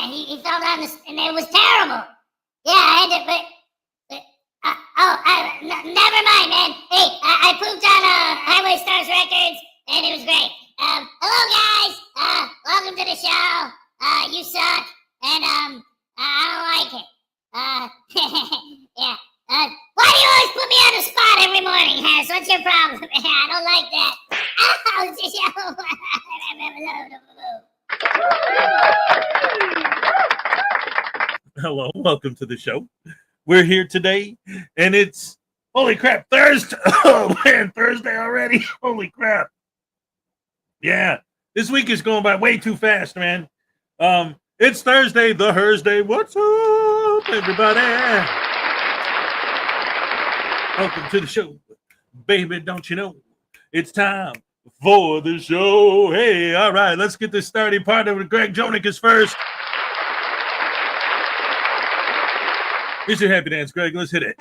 he fell down and it was terrible. Yeah, I had to, never mind, man. Hey, I pooped on Highway Stars Records, and it was great. Hello, guys. Welcome to the show. You suck, and I don't like it. Yeah. Why do you always put me on the spot every morning, Hez? What's your problem? I don't like that. Hello, welcome to the show. We're here today, and it's, holy crap, Thursday. Oh, man, Thursday already? Holy crap. Yeah, this week is going by way too fast, man. It's Thursday, the Thursday. What's up, everybody? Welcome to the show. Baby, don't you know, it's time for the show. Hey, all right, let's get this started. Part of Greg Jonick is first. Here's your happy dance, Greg. Let's hit it.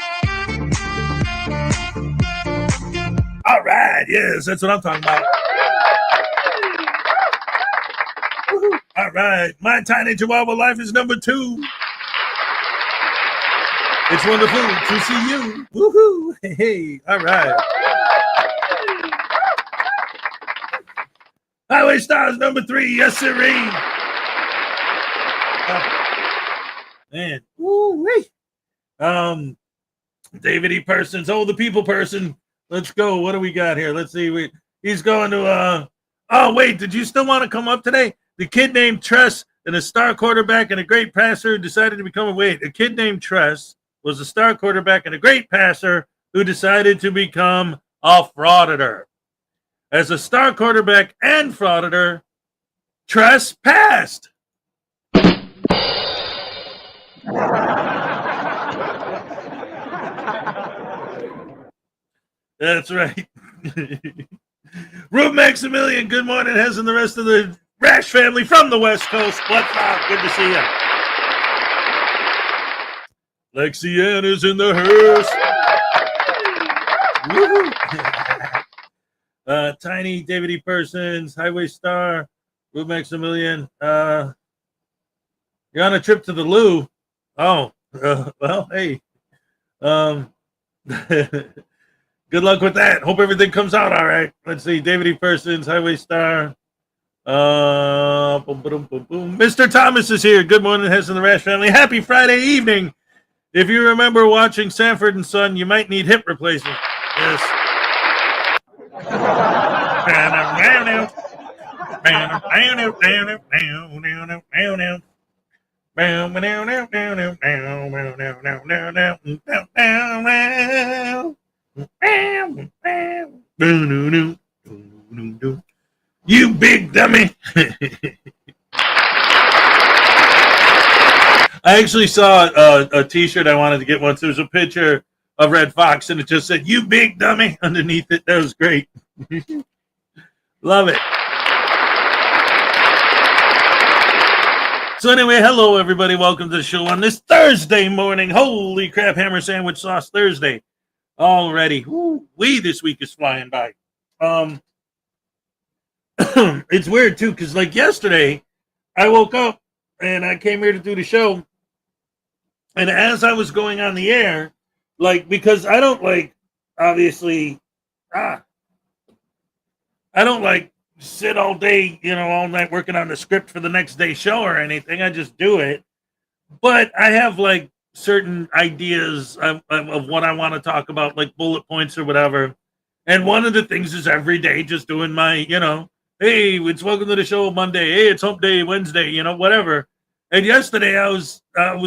All right, yes, that's what I'm talking about. All right, my tiny Chihuahua life is number 2. It's wonderful to see you. Woohoo! Hey, all right. Highway Stars number 3. Yes, sirree. Man, woo-wee. David E. Persons, the people person. Let's go. What do we got here? Let's see. He's going to, oh, wait, did you still want to come up today? The kid named Tress and a star quarterback and a great passer decided to become a kid named Tress was a star quarterback and a great passer who decided to become a frauditor. As a star quarterback and frauditor, Tress passed. That's right. Rube Maximilian, good morning, Hez and the rest of the Rash family from the West Coast. What's up? Good to see you. Lexiana's in the house. Tiny, David E. Persons, Highway Star, Rube Maximilian. You're on a trip to the loo. Oh, well, hey. Good luck with that. Hope everything comes out all right. Let's see. David E. Persons, Highway Star. Boom, boom, boom, boom. Mr. Thomas is here. Good morning, Hez and the Rash family. Happy Friday evening. If you remember watching Sanford and Son, you might need hip replacement. Yes. You big dummy. I actually saw a t-shirt I wanted to get once. There was a picture of Red Fox and it just said, "You big dummy" underneath it. That was great. Love it. So anyway, hello everybody. Welcome to the show on this Thursday morning. Holy crap, hammer sandwich sauce Thursday. Already. This week is flying by. It's weird too, because like yesterday, I woke up and I came here to do the show. And as I was going on the air, like, because I don't like, obviously, I don't like sit all day, all night working on the script for the next day's show or anything. I just do it. But I have like certain ideas of what I want to talk about, like bullet points or whatever. And one of the things is every day just doing my, hey, it's welcome to the show Monday. Hey, it's hump day Wednesday, whatever. And yesterday I was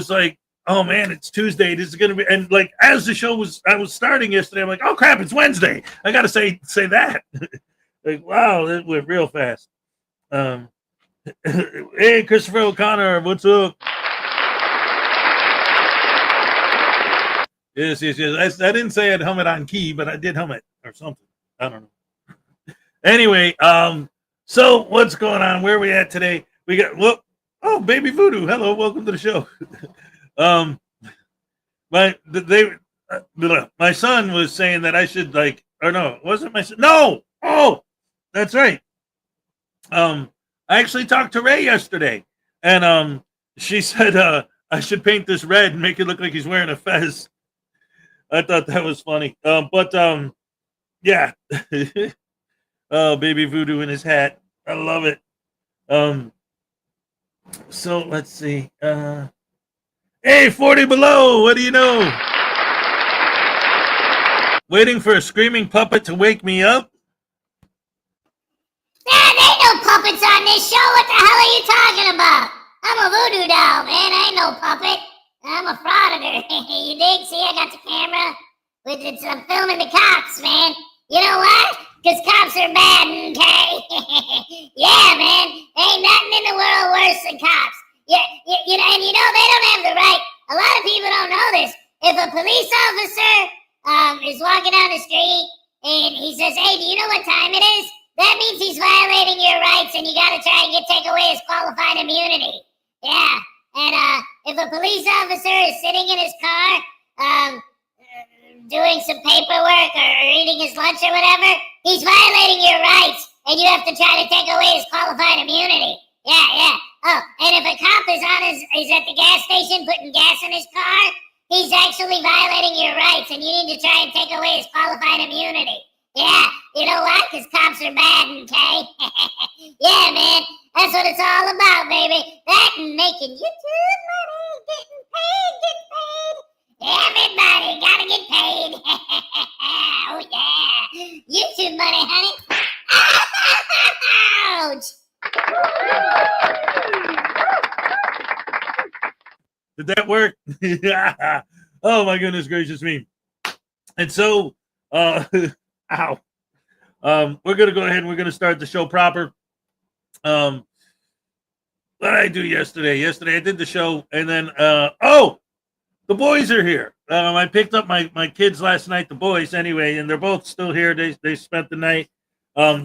like, oh man, it's Tuesday. This is gonna be, and like as the show I was starting yesterday, I'm like, oh crap, it's Wednesday. I gotta say that. Like, wow, it went real fast. Hey, Christopher O'Connor, what's up? Yes. I didn't say I'd hum it on key, but I did hum it or something. I don't know. Anyway, so what's going on? Where are we at today? We got Baby Voodoo. Hello, welcome to the show. My son was saying that I should wasn't my son? No. Oh, that's right. I actually talked to Ray yesterday, and She said, I should paint this red and make it look like he's wearing a fez. I thought that was funny. Yeah. Oh, baby voodoo in his hat. I love it. So let's see. Hey, 40 below. What do you know? Waiting for a screaming puppet to wake me up? There ain't no puppets on this show. What the hell are you talking about? I'm a voodoo doll, man. I ain't no puppet. I'm a frauditor. You dig? See, I got the camera. I'm filming the cops, man. You know what? Because cops are bad, okay? Yeah, man. Ain't nothing in the world worse than cops. Yeah, you know, and you know they don't have the right. A lot of people don't know this. If a police officer is walking down the street and he says, "Hey, do you know what time it is?" That means he's violating your rights, and you got to try and take away his qualified immunity. Yeah, and if a police officer is sitting in his car, doing some paperwork or eating his lunch or whatever, he's violating your rights, and you have to try to take away his qualified immunity. Yeah. Oh, and if a cop is at the gas station putting gas in his car, he's actually violating your rights, and you need to try and take away his qualified immunity. Yeah, you know what? Because cops are bad, okay? Yeah, man. That's what it's all about, baby. That and making YouTube money, getting paid. Everybody gotta get paid. Oh, yeah. YouTube money, honey. Ouch! Did that work? Oh, my goodness gracious me. And so, ow. We're going to go ahead and we're going to start the show proper. What did I do yesterday? Yesterday I did the show, and then, the boys are here. I picked up my kids last night, the boys anyway, and they're both still here. They spent the night.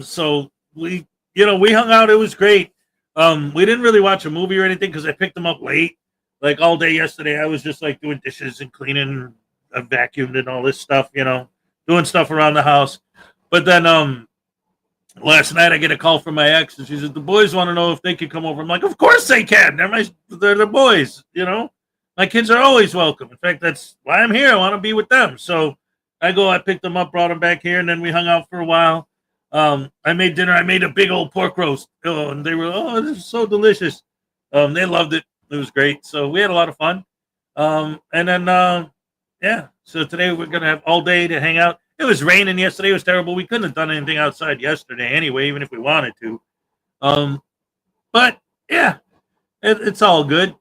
So we hung out. It was great. We didn't really watch a movie or anything because I picked them up late. Like all day yesterday, I was just like doing dishes and cleaning, vacuumed and all this stuff, doing stuff around the house. But then last night I get a call from my ex, and she said, the boys want to know if they could come over. I'm like, of course they can. They're the boys, My kids are always welcome. In fact, that's why I'm here. I want to be with them. So I picked them up, brought them back here, and then we hung out for a while. I made dinner. I made a big old pork roast. Oh, and they were, this is so delicious. They loved it. It was great. So we had a lot of fun. And then, so today we're going to have all day to hang out. It was raining yesterday. It was terrible. We couldn't have done anything outside yesterday anyway, even if we wanted to. But yeah, it's all good.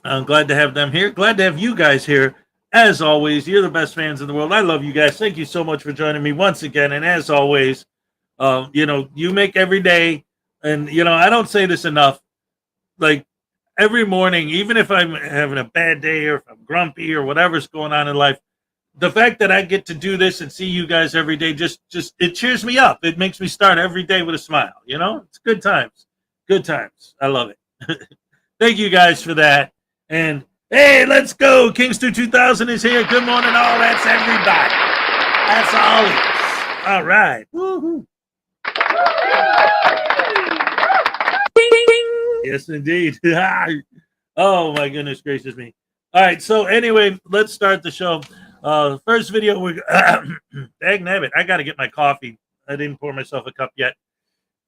I'm glad to have them here. Glad to have you guys here. As always, you're the best fans in the world. I love you guys. Thank you so much for joining me once again. And as always, you make every day. And, I don't say this enough. Like every morning, even if I'm having a bad day or if I'm grumpy or whatever's going on in life, the fact that I get to do this and see you guys every day, just it cheers me up. It makes me start every day with a smile. It's good times. Good times. I love it. Thank you guys for that. And hey, let's go. Kingster 2000 is here. Good morning, all. That's everybody. That's all it is. All right. Woo-hoo. Yes, indeed. Oh, my goodness gracious me. All right. So anyway, let's start the show. First video, dang nabbit, I got to get my coffee. I didn't pour myself a cup yet.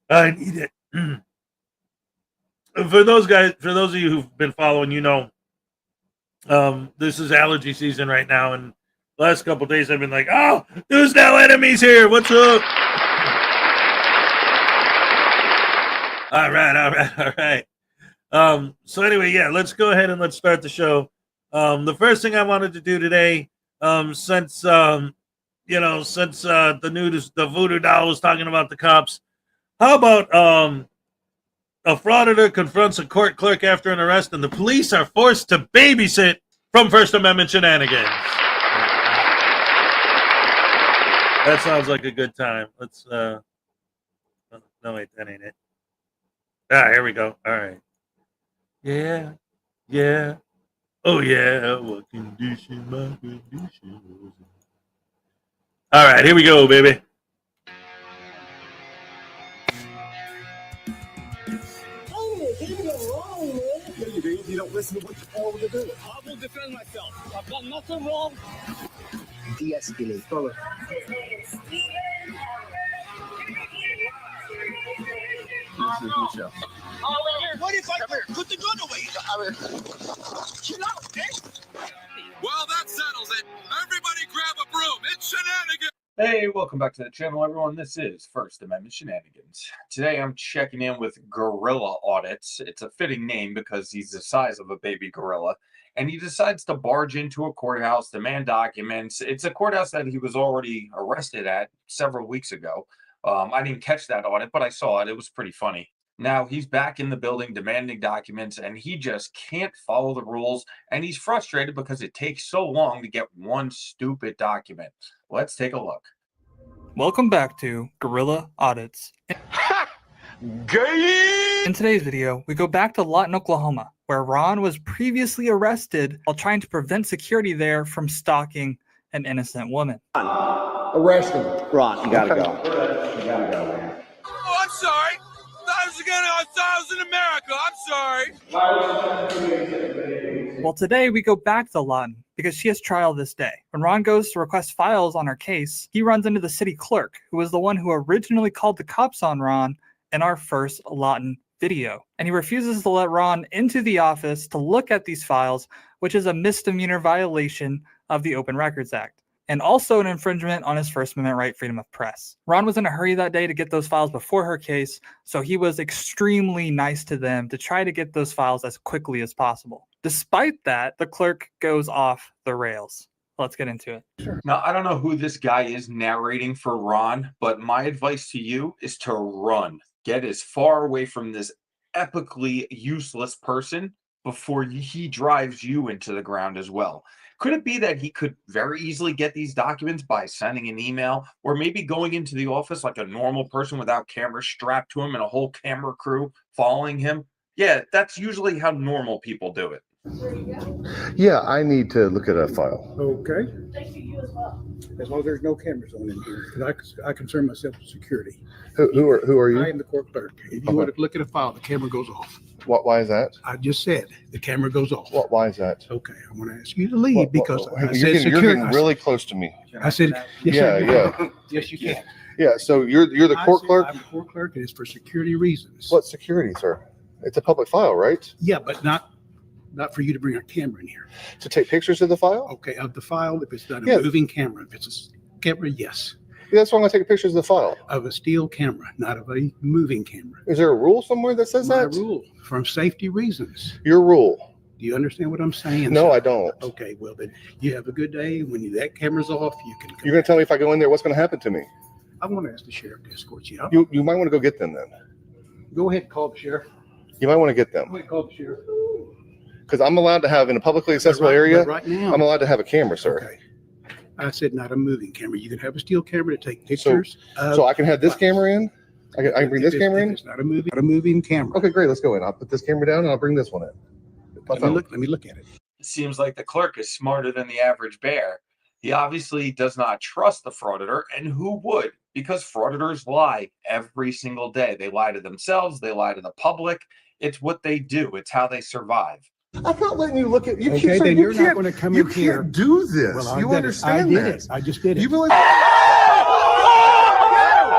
I need it. For those of you who've been following, this is allergy season right now, and the last couple of days I've been like, oh, there's now enemies here. What's up? All right. So anyway, yeah, let's go ahead and let's start the show. The first thing I wanted to do today, since the news, the voodoo doll was talking about the cops. How about a frauditor confronts a court clerk after an arrest, and the police are forced to babysit from First Amendment shenanigans. That sounds like a good time. Let's no wait, that ain't it. Here we go. All right. Yeah. Oh yeah, what condition my condition was in. All right, here we go, baby. Leave me alone, man. No, you do. You don't listen to what you tell them to do. I will defend myself. I've done nothing wrong. De-escalate. Follow. This is Michelle. What if I put the gun away? Chill out, man. Well, that settles it. Everybody grab a broom. It's shenanigans. Hey, welcome back to the channel, everyone. This is First Amendment Shenanigans. Today I'm checking in with Gorilla Audits. It's a fitting name because he's the size of a baby gorilla. And he decides to barge into a courthouse, demand documents. It's a courthouse that he was already arrested at several weeks ago. I didn't catch that audit, but I saw it. It was pretty funny. Now he's back in the building demanding documents, and he just can't follow the rules. And he's frustrated because it takes so long to get one stupid document. Let's take a look. Welcome back to Gorilla Audits. In today's video, we go back to Lawton, Oklahoma, where Ron was previously arrested while trying to prevent security there from stalking an innocent woman. Arrest him. Ron, you gotta go. You gotta go, man. Oh, I'm sorry. I was in America. I'm sorry. Well, today we go back to Lawton because she has trial this day. When Ron goes to request files on her case, he runs into the city clerk, who was the one who originally called the cops on Ron in our first Lawton video. And he refuses to let Ron into the office to look at these files, which is a misdemeanor violation of the Open Records Act, and also an infringement on his First Amendment right, freedom of press. Ron was in a hurry that day to get those files before her case, so he was extremely nice to them to try to get those files as quickly as possible. Despite that, the clerk goes off the rails. Let's get into it. Sure. Now, I don't know who this guy is narrating for Ron, but my advice to you is to run. Get as far away from this epically useless person before he drives you into the ground as well. Could it be that he could very easily get these documents by sending an email, or maybe going into the office like a normal person without cameras strapped to him and a whole camera crew following him? Yeah, that's usually how normal people do it. Yeah, I need to look at a file. Okay. Thank you as well. As long as there's no cameras on in here, because I concern myself with security. Who are you? I am the court clerk. If you want to look at a file, the camera goes off. Why is that? I just said the camera goes off. Why is that? Okay, I want to ask you to leave because I said you're security. getting really close to me. I said, yes, yeah. Yes, you can. Yeah, so you're the court clerk? I'm the court clerk, and it's for security reasons. What security, sir? It's a public file, right? Yeah, but not for you to bring a camera in here. To take pictures of the file? Okay, of the file, if it's not a moving camera. If it's a camera, yes. Yeah, that's why I'm going to take pictures of the file. Of a steel camera, not of a moving camera. Is there a rule somewhere that says that? My rule, from safety reasons. Your rule. Do you understand what I'm saying? No, sir? I don't. Okay, well then, you have a good day. When that camera's off, you can come. You're going to tell me if I go in there, what's going to happen to me? I want to ask the sheriff to escort you out. You might want to go get them then. Go ahead and call the sheriff. You might want to get them. Go ahead and call the sheriff. Because I'm allowed to have, in a publicly accessible area, right now, I'm allowed to have a camera, sir. Okay. I said not a moving camera. You can have a steel camera to take pictures. So I can have this camera in? I can bring this camera in? It's not a moving camera. Okay, great. Let's go in. I'll put this camera down and I'll bring this one in. Let me look at it. It seems like the clerk is smarter than the average bear. He obviously does not trust the frauditor, and who would? Because frauditors lie every single day. They lie to themselves. They lie to the public. It's what they do. It's how they survive. I'm not letting you look at you. Okay, then you're not going to come in here. You can't do this. Well, you understand that? I just did it. You realize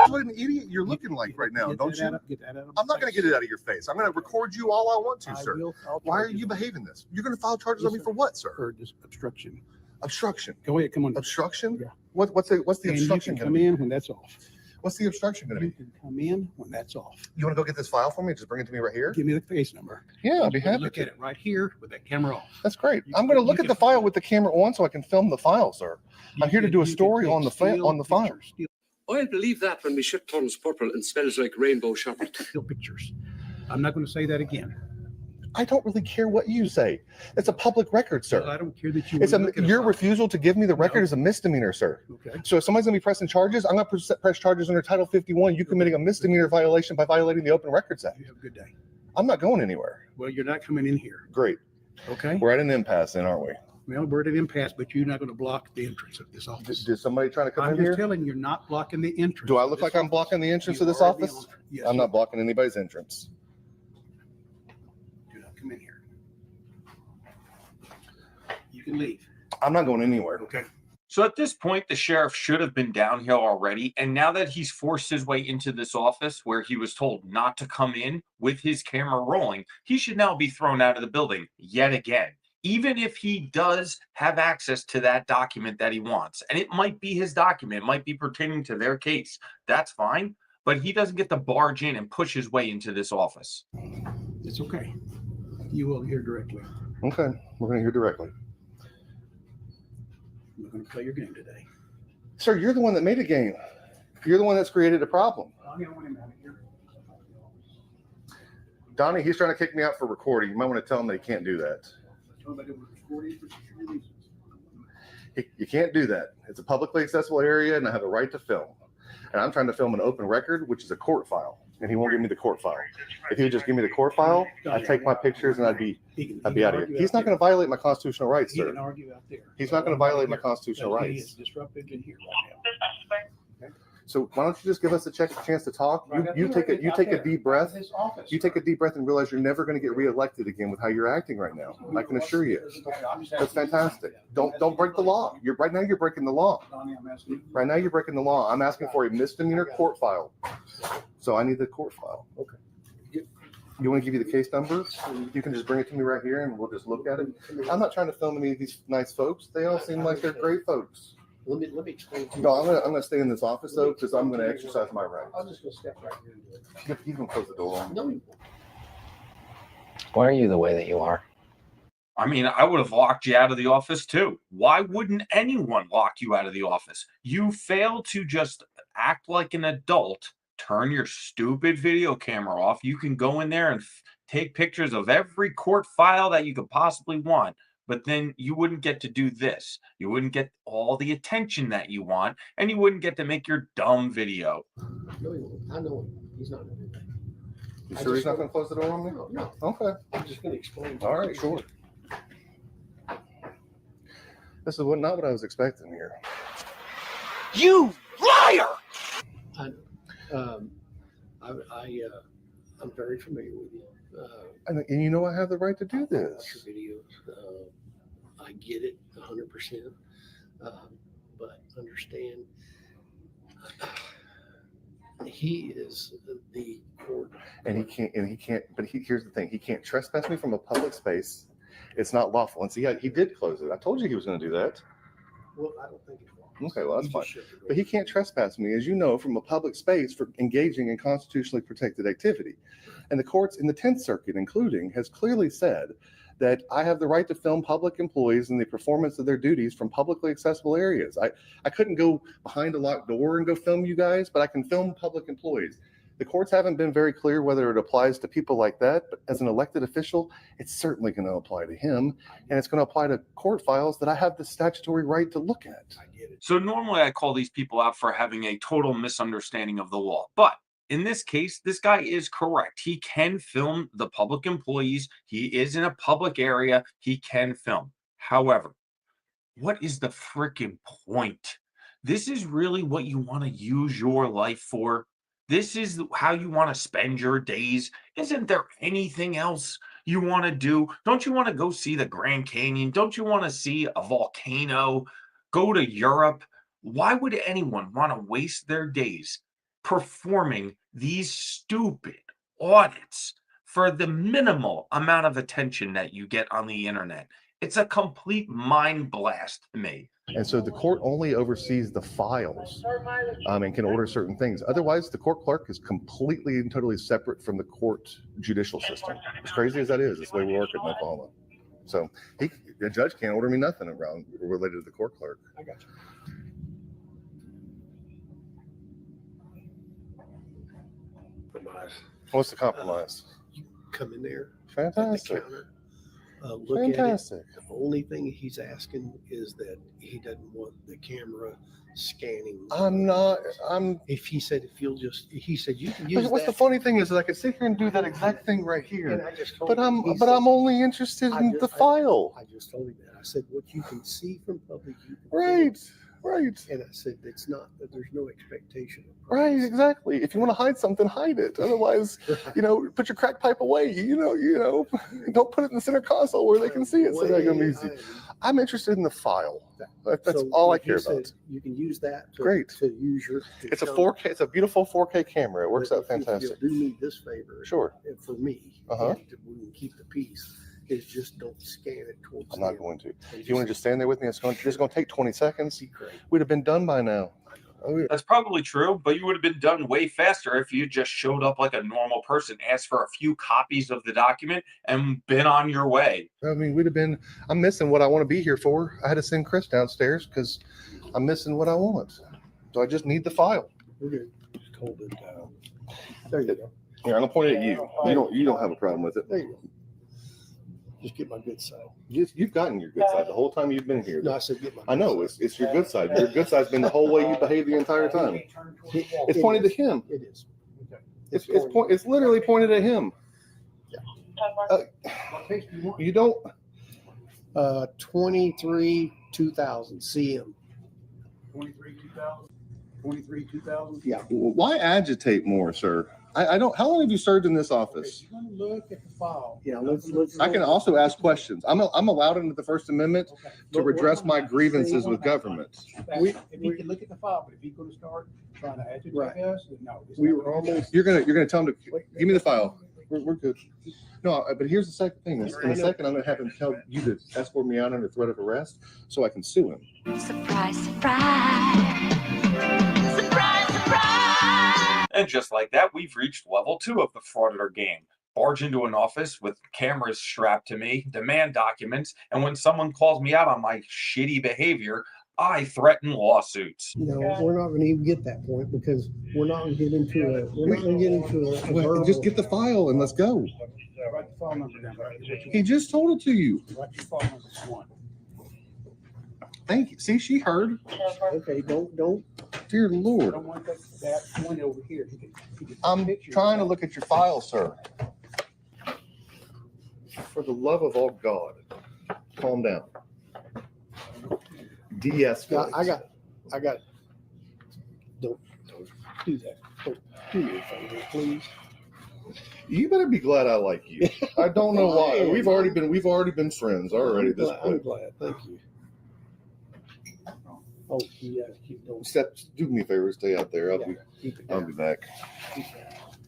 what an idiot you're looking like right now, don't you? I'm not going to get it out of your face. I'm going to record you all I want to, sir. Why are you behaving this? You're going to file charges on me for what, sir? For obstruction. Obstruction. Go ahead, come on. Obstruction? Yeah. What's the obstruction? You can come in when that's off. What's the obstruction going to be? You can come in when that's off. You want to go get this file for me? Just bring it to me right here? Give me the case number. Yeah, I'll be happy. Look at it right here with that camera off. That's great. I'm going to look at the file with the camera on so I can film the file, sir. I'm here to do a story on the file. I'll believe that when my shit turns purple and smells like rainbow shopping. Still pictures. I'm not going to say that again. I don't really care what you say. It's a public record, sir. Well, I don't care that you. Your refusal to give me the record is a misdemeanor, sir. Okay. So if somebody's going to be pressing charges, I'm going to press charges under Title 51. You committing a misdemeanor violation by violating the Open Records Act. You have a good day. I'm not going anywhere. Well, you're not coming in here. Great. Okay. We're at an impasse, then, aren't we? Well, we're at an impasse, but you're not going to block the entrance of this office. Did somebody try to come I'm in here? just telling you, you're not blocking the entrance. Do I look like I'm blocking the entrance of this office? Yes. I'm not blocking anybody's entrance. can leave. I'm not going anywhere. Okay. So at this point, the sheriff should have been down here already. And now that he's forced his way into this office where he was told not to come in with his camera rolling, he should now be thrown out of the building yet again. Even if he does have access to that document that he wants, and it might be his document, it might be pertaining to their case, that's fine. But he doesn't get to barge in and push his way into this office. It's okay. You will hear directly. Okay, we're going to hear directly. We're going to play your game today. Sir, you're the one that made a game. You're the one that's created a problem. I want him out of here. Donnie, he's trying to kick me out for recording. You might want to tell him that he can't do that. You can't do that. It's a publicly accessible area, and I have a right to film. And I'm trying to film an open record, which is a court file, and he won't give me the court file. If he would just give me the court file, I'd take my pictures and I'd be out of here. He's not going to violate my constitutional rights, He sir. can argue out there. He's not going to violate my constitutional But He rights. is disruptive in here right now. So why don't you just give us a chance to talk? You take a deep breath. You take a deep breath and realize you're never going to get reelected again with how you're acting right now. I can assure you. That's fantastic. Don't break the law. Right now you're breaking the law. Right now you're breaking the law. I'm asking for a misdemeanor court file. So I need the court file. Okay. You want to give you the case number? You can just bring it to me right here and we'll just look at it. I'm not trying to film any of these nice folks. They all seem like they're great folks. Let me explain to you. No, I'm gonna stay in this office though, because I'm gonna exercise my rights. I'm just gonna step right here and do it. He's gonna close the door on me. No, you Why are you the way that you are? I mean, I would have locked you out of the office too. Why wouldn't anyone lock you out of the office? You fail to just act like an adult, turn your stupid video camera off. You can go in there and take pictures of every court file that you could possibly want. But then you wouldn't get to do this. You wouldn't get all the attention that you want, and you wouldn't get to make your dumb video. No, he won't. I know him. He's not going to do that. You sure he's not gonna close the door on me? No. Okay. I'm just going to explain. All right, sure. This is not what I was expecting here. You liar! I'm very familiar with you. And you know I have the right to do Watch this. your videos. I get it 100%. But understand, he is the court. And he can't, but here's the thing, he can't trespass me from a public space. It's not lawful. And see, he did close it. I told you he was gonna do that. Well, I don't think it's wrong. Okay, well, that's You fine. just shut the door. But he can't trespass me, as you know, from a public space for engaging in constitutionally protected activity. And the courts in the 10th Circuit, including, has clearly said that I have the right to film public employees in the performance of their duties from publicly accessible areas. I couldn't go behind a locked door and go film you guys, but I can film public employees. The courts haven't been very clear whether it applies to people like that, but as an elected official, it's certainly going to apply to him, and it's going to apply to court files that I have the statutory right to look at. I get it. So normally I call these people out for having a total misunderstanding of the law. But in this case, this guy is correct. He can film the public employees. He is in a public area. He can film. However, what is the freaking point? This is really what you want to use your life for? This is how you want to spend your days? Isn't there anything else you want to do? Don't you want to go see the Grand Canyon? Don't you want to see a volcano? Go to Europe? Why would anyone want to waste their days performing these stupid audits for the minimal amount of attention that you get on the internet? It's a complete mind blast to me. And so the court only oversees the files and can order certain things. Otherwise, the court clerk is completely and totally separate from the court judicial system. As crazy as that is, it's the way we work in Oklahoma. So the judge can't order me nothing around related to the court clerk. I got you. Compromise. What's the compromise? You come in there at the Fantastic. counter, look at it. Fantastic. The only thing he's asking is that he doesn't want the camera scanning. He said you can use what's that. the funny thing is that I could sit here and do that exact thing right And here. I just told But him, he I'm said- only interested in the file. I just told him that. I said, what you can see from public, you can Right. Right. And I said, it's not, that there's no expectation. of Right, privacy. exactly. If you want to hide something, hide it. Otherwise, put your crack pipe away. Don't put it in the center console where they can see it. So they're going to be easy. I'm interested in the file. That's So all I like he care said, about. You can use that to, Great. to use your. to It's a show- 4K. It's a beautiful 4K camera. It works but out if you'll fantastic. Do me this favor. Sure. And for me, Uh-huh. and we can keep the peace, is just don't scan it towards. I'm not going to. If you want to just stand there with me, it's going to take 20 seconds. be great. We'd have been done by now. Oh, yeah. That's probably true, but you would have been done way faster if you just showed up like a normal person, asked for a few copies of the document, and been on your way. I mean, we'd have been. I'm missing what I want to be here for. I had to send Chris downstairs because I'm missing what I want. So I just need the file. We're good. Just hold it down. There you go. Here, I'm gonna point it at you. You don't have a problem with it. There you go. Just get my good side. You've gotten your good side the whole time you've been here. No, I said get my. I know it's your good side. Your good side's been the whole way you behaved the entire time. It's pointed to him. It is. It's literally pointed at him. You don't. 23/2000 CM. 23/2000. Yeah. Why agitate more, sir? I don't. How long have you served in this office? You're gonna look at the file. Yeah. Let's. I can also ask questions. I'm allowed under the First Amendment to redress my grievances with government. If he can look at the file, but if he's gonna start trying to agitate Right. us, then no. it's We not were gonna be- almost. You're gonna tell him to give me the file. We're good. No, but here's the second thing. In a second, I'm gonna have him tell you to escort me out under threat of arrest so I can sue him. Surprise, surprise. Surprise, surprise. And just like that, we've reached level 2 of the Frauditor game. Barge into an office with cameras strapped to me, demand documents, and when someone calls me out on my shitty behavior, I threaten lawsuits. No, we're not going to even get that point because we're not going to get into a. We're not going to get into a. Well, just get the file and let's go. Write the file number down. He just told it to you. Write your file number one. Thank you. See, she heard. Okay, don't. Dear I Lord. don't want that one over here. He can take I'm pictures. trying to look at your file, sir. For the love of all God, calm down. De-escalate. I got. Don't do that. Don't do me a favor, please. You better be glad I like you. I don't know why. We've already been friends already. At this I'm point. glad. Thank you. Oh, yeah. Keep going. Do me a favor, stay out there. Keep it I'll down. be back.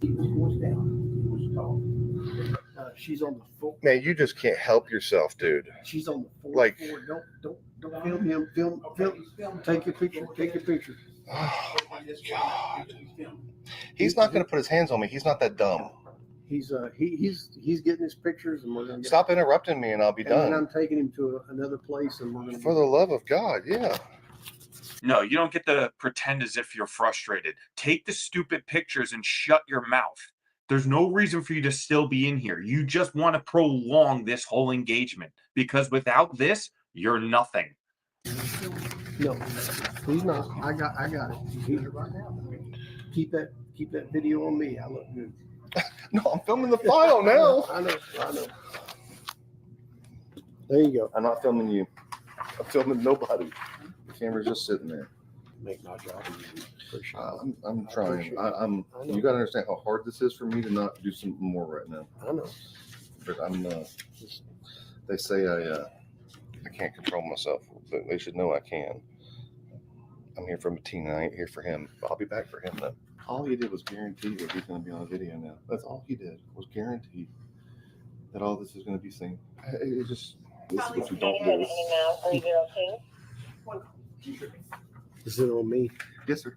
What's down? What's called? She's on the floor. Man, you just can't help yourself, dude. She's on the fourth Like- floor. Don't film him. Film. Take your picture. Take your picture. He's not going to put his hands on me. He's not that dumb. He's getting his pictures, and we're gonna get. Stop interrupting me, and I'll be And then done. I'm taking him to another place, and we're gonna. For the love of God, yeah. No, you don't get to pretend as if you're frustrated. Take the stupid pictures and shut your mouth. There's no reason for you to still be in here. You just want to prolong this whole engagement because without this, you're nothing. No, he's not. I got it. Keep that video on me. I look good. No, I'm filming the file now. I know. There you go. I'm not filming you. I'm filming nobody. The camera's just sitting there. Make my job easy. Appreciate it. I'm trying. I know. You got to understand how hard this is for me to not do something more right now. I know. But they say I can't control myself, but they should know I can. I'm here for Matina. I ain't here for him. I'll be back for him though. All he did was guarantee that he's going to be on video now. That's all he did was guarantee that all this is going to be seen. This is what you don't do. Is it on me? Yes, sir.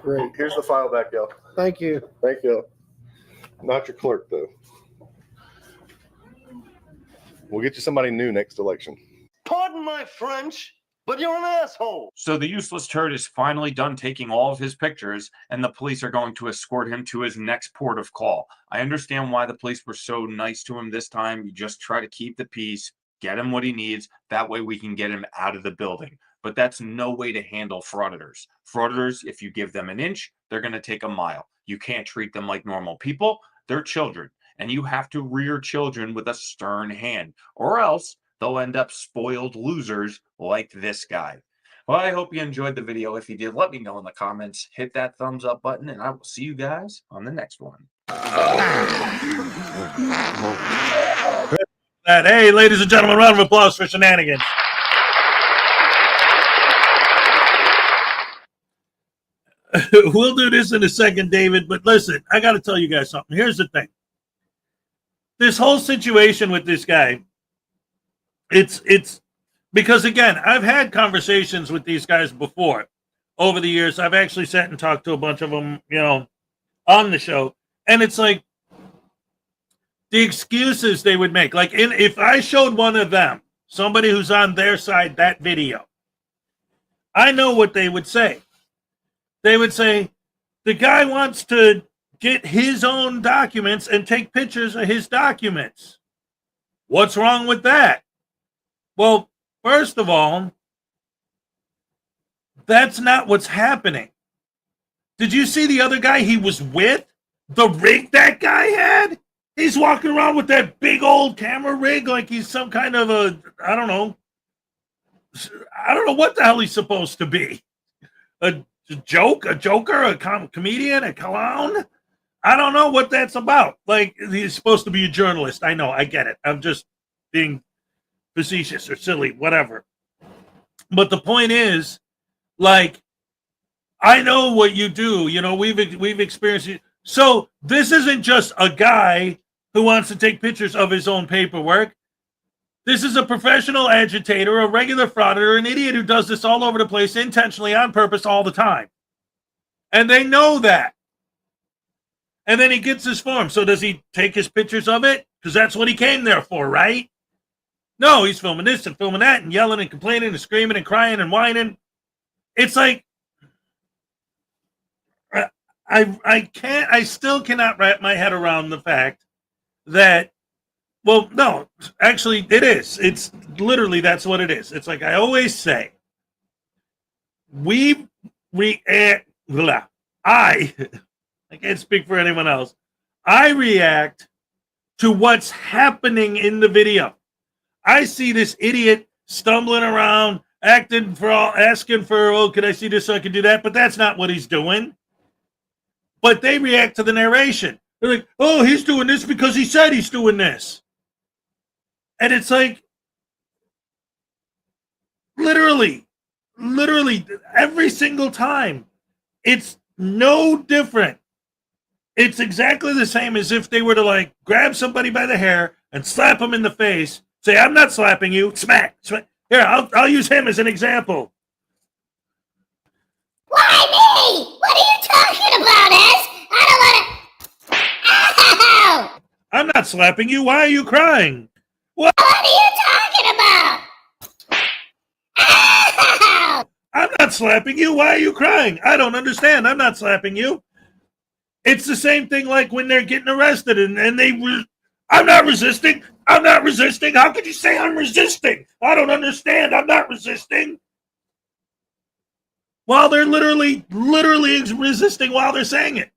Great. Here's the file back, y'all. Thank you. Thank you. Not your clerk, though. We'll get you somebody new next election. Pardon my French, but you're an asshole. So the useless turd is finally done taking all of his pictures, and the police are going to escort him to his next port of call. I understand why the police were so nice to him this time. You just try to keep the peace, get him what he needs. That way we can get him out of the building. But that's no way to handle frauditors. Frauditors, if you give them an inch, they're going to take a mile. You can't treat them like normal people. They're children, and you have to rear children with a stern hand, or else they'll end up spoiled losers like this guy. Well, I hope you enjoyed the video. If you did, let me know in the comments. Hit that thumbs up button, and I will see you guys on the next one. Hey, ladies and gentlemen, round of applause for Shenanigans. We'll do this in a second, David, but listen, I got to tell you guys something. Here's the thing. This whole situation with this guy, it's because, again, I've had conversations with these guys before over the years. I've actually sat and talked to a bunch of them, you know, on the show, and it's like the excuses they would make. Like, if I showed one of them, somebody who's on their side, that video, I know what they would say. They would say, the guy wants to get his own documents and take pictures of his documents. What's wrong with that? Well, first of all, that's not what's happening. Did you see the other guy he was with? The rig that guy had? He's walking around with that big old camera rig like he's some kind of a, I don't know what the hell he's supposed to be. A joker, a comedian, a clown. I don't know what that's about. Like, he's supposed to be a journalist. I know, I get it. I'm just being facetious or silly, whatever. But the point is, like, I know what you do. You know, we've experienced it. So this isn't just a guy who wants to take pictures of his own paperwork. This is a professional agitator, a regular frauditor, an idiot who does this all over the place, intentionally, on purpose, all the time. And they know that. And then he gets his form. So does he take his pictures of it? Because that's what he came there for, right? No, he's filming this and filming that and yelling and complaining and screaming and crying and whining. It's like, I still cannot wrap my head around the fact that, well, no, actually it is. It's literally, that's what it is. It's like I always say, I can't speak for anyone else. I react to what's happening in the video. I see this idiot stumbling around, asking for, oh, can I see this so I can do that? But that's not what he's doing. But they react to the narration. They're like, oh, he's doing this because he said he's doing this. And it's like, literally, every single time, it's no different. It's exactly the same as if they were to, like, grab somebody by the hair and slap them in the face, say, I'm not slapping you, smack. Here, I'll use him as an example. Why me? What are you talking about, Ez? I don't want to... Ow! I'm not slapping you. Why are you crying? What are you talking about? Ow! I'm not slapping you. Why are you crying? I don't understand. I'm not slapping you. It's the same thing like when they're getting arrested and I'm not resisting. I'm not resisting. How could you say I'm resisting? I don't understand. I'm not resisting. While they're literally resisting while they're saying it.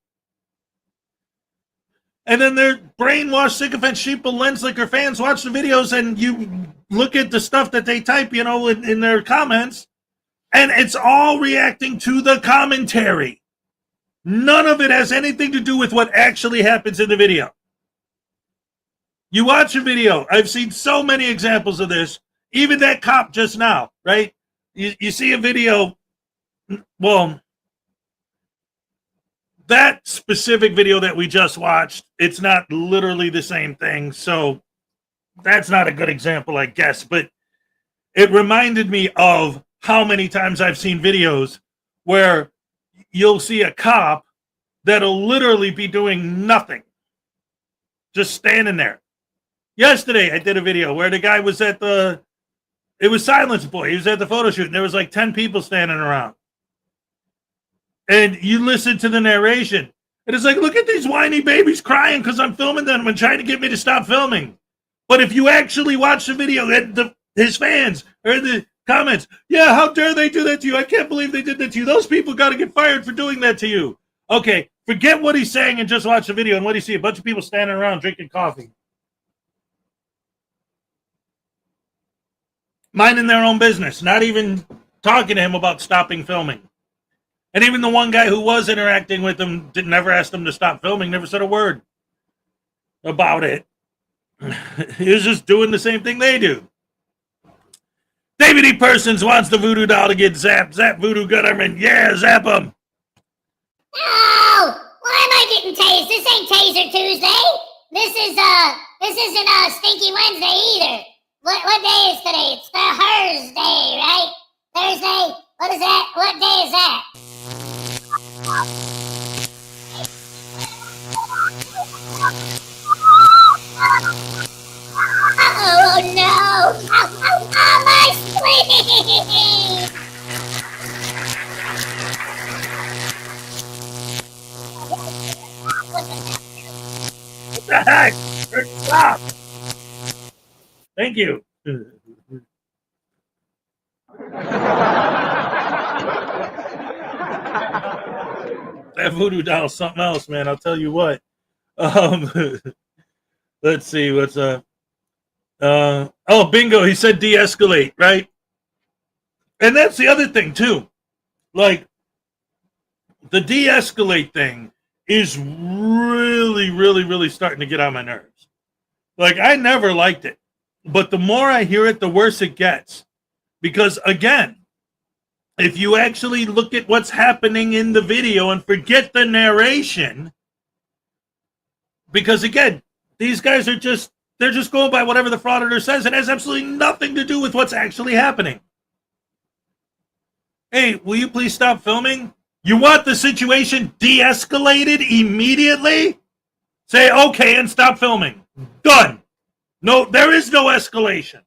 And then their brainwashed, sycophant, sheeple, lens-licker fans watch the videos and you look at the stuff that they type, you know, in their comments, and it's all reacting to the commentary. None of it has anything to do with what actually happens in the video. You watch a video. I've seen so many examples of this. Even that cop just now, right? You see a video. Well, that specific video that we just watched, it's not literally the same thing. So that's not a good example, I guess. But it reminded me of how many times I've seen videos where you'll see a cop that'll literally be doing nothing. Just standing there. Yesterday, I did a video where the guy was it was Silence Boy. He was at the photo shoot, and there was like 10 people standing around. And you listen to the narration, and it's like, look at these whiny babies crying because I'm filming them and trying to get me to stop filming. But if you actually watch the video, his fans or the comments, yeah, how dare they do that to you? I can't believe they did that to you. Those people got to get fired for doing that to you. Okay, forget what he's saying and just watch the video. And what do you see? A bunch of people standing around drinking coffee. minding their own business, not even talking to him about stopping filming. And even the one guy who was interacting with him never asked him to stop filming, never said a word about it. He was just doing the same thing they do. David E. Persons wants the voodoo doll to get zapped. Zap Voodoo Gutterman. Yeah, zap him. No! Why am I getting tased? This ain't Taser Tuesday. This isn't Stinky Wednesday either. What day is today? It's the Thursday, right? Thursday? What is that? What day is that? Oh no! Oh, my spleen! What the heck? Stop! Thank you. That voodoo doll's something else, man. I'll tell you what. Let's see what's oh, bingo. He said de-escalate, right? And that's the other thing too. Like the de-escalate thing is really, really, really starting to get on my nerves. Like I never liked it, but the more I hear it, the worse it gets. Because again, if you actually look at what's happening in the video and forget the narration, because again, these guys are they're just going by whatever the Frauditor says. It has absolutely nothing to do with what's actually happening. Hey, will you please stop filming? You want the situation de-escalated immediately? Say okay and stop filming. Done. No, there is no escalation.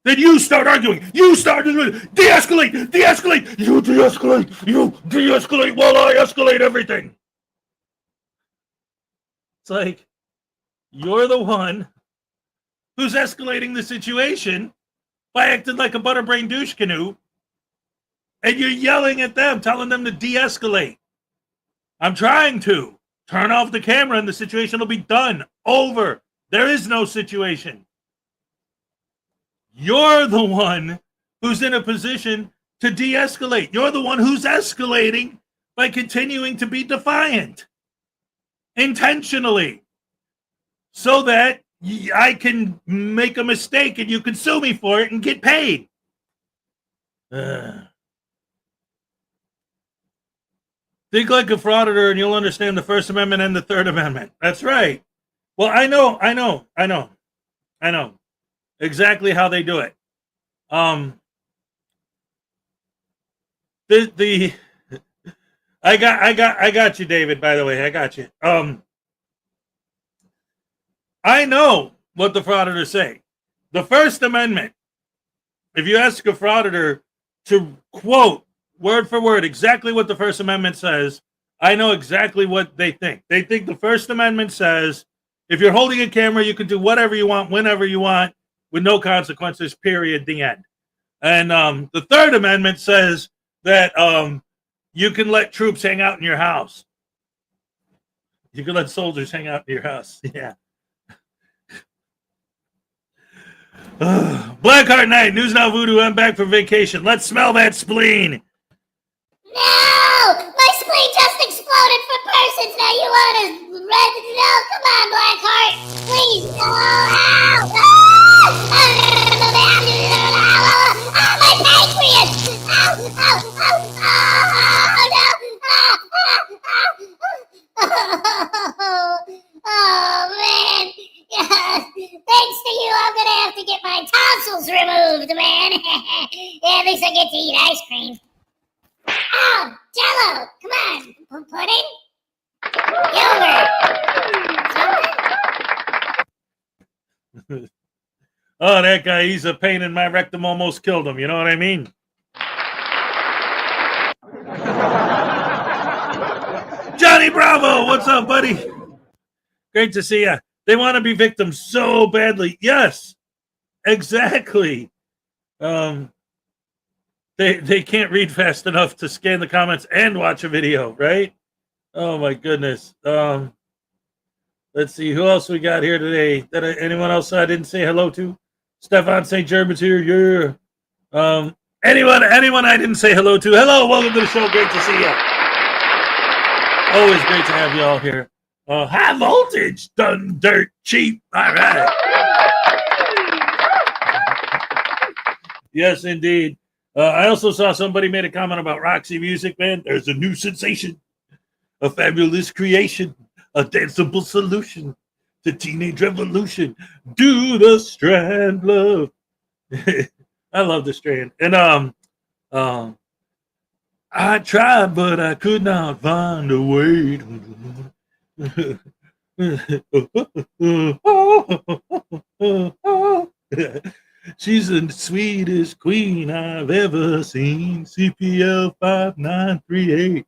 Then you start arguing. You start de-escalate, de-escalate. You de-escalate. You de-escalate while I escalate everything. It's like, you're the one who's escalating the situation by acting like a butterbrain douche canoe, and you're yelling at them, telling them to de-escalate. I'm trying to. Turn off the camera and the situation will be done. Over. There is no situation. You're the one who's in a position to de-escalate. You're the one who's escalating by continuing to be defiant. Intentionally. So that I can make a mistake and you can sue me for it and get paid. Think like a frauditor and you'll understand the First Amendment and the Third Amendment. That's right. Well, I know exactly how they do it. I got you, David, by the way. I got you. I know what the frauditors say. The First Amendment, if you ask a frauditor to quote word for word exactly what the First Amendment says, I know exactly what they think. They think the First Amendment says if you're holding a camera, you can do whatever you want, whenever you want, with no consequences, period, the end. And the Third Amendment says that you can let troops hang out in your house. You can let soldiers hang out in your house. Yeah. Blackheart Night, News Now Voodoo, I'm back from vacation. Let's smell that spleen. No! My spleen just exploded for persons. Now you want to red? No, come on, Blackheart. Please, no. Ow! My pancreas! Ow! Oh, man. Thanks to you, I'm going to have to get my tonsils removed, man. Yeah, at least I get to eat ice cream. Oh, Jello! Come on! Pudding? Yogurt! Oh, that guy, he's a pain in my rectum, almost killed him. You know what I mean? Johnny Bravo, what's up, buddy? Great to see you. They want to be victims so badly. Yes, exactly. They can't read fast enough to scan the comments and watch a video, right? Oh my goodness. Let's see who else we got here today. Anyone else I didn't say hello to? Stefan St. German's here. Yeah. Anyone I didn't say hello to. Hello, welcome to the show. Great to see you. Always great to have you all here. High voltage, done dirt cheap. All right. Yes, indeed. I also saw somebody made a comment about Roxy Music, man. There's a new sensation, a fabulous creation, a danceable solution to teenage revolution. Do the Strand love. I love the Strand. And I tried, but I could not find a way. She's the sweetest queen I've ever seen. CPL 5938.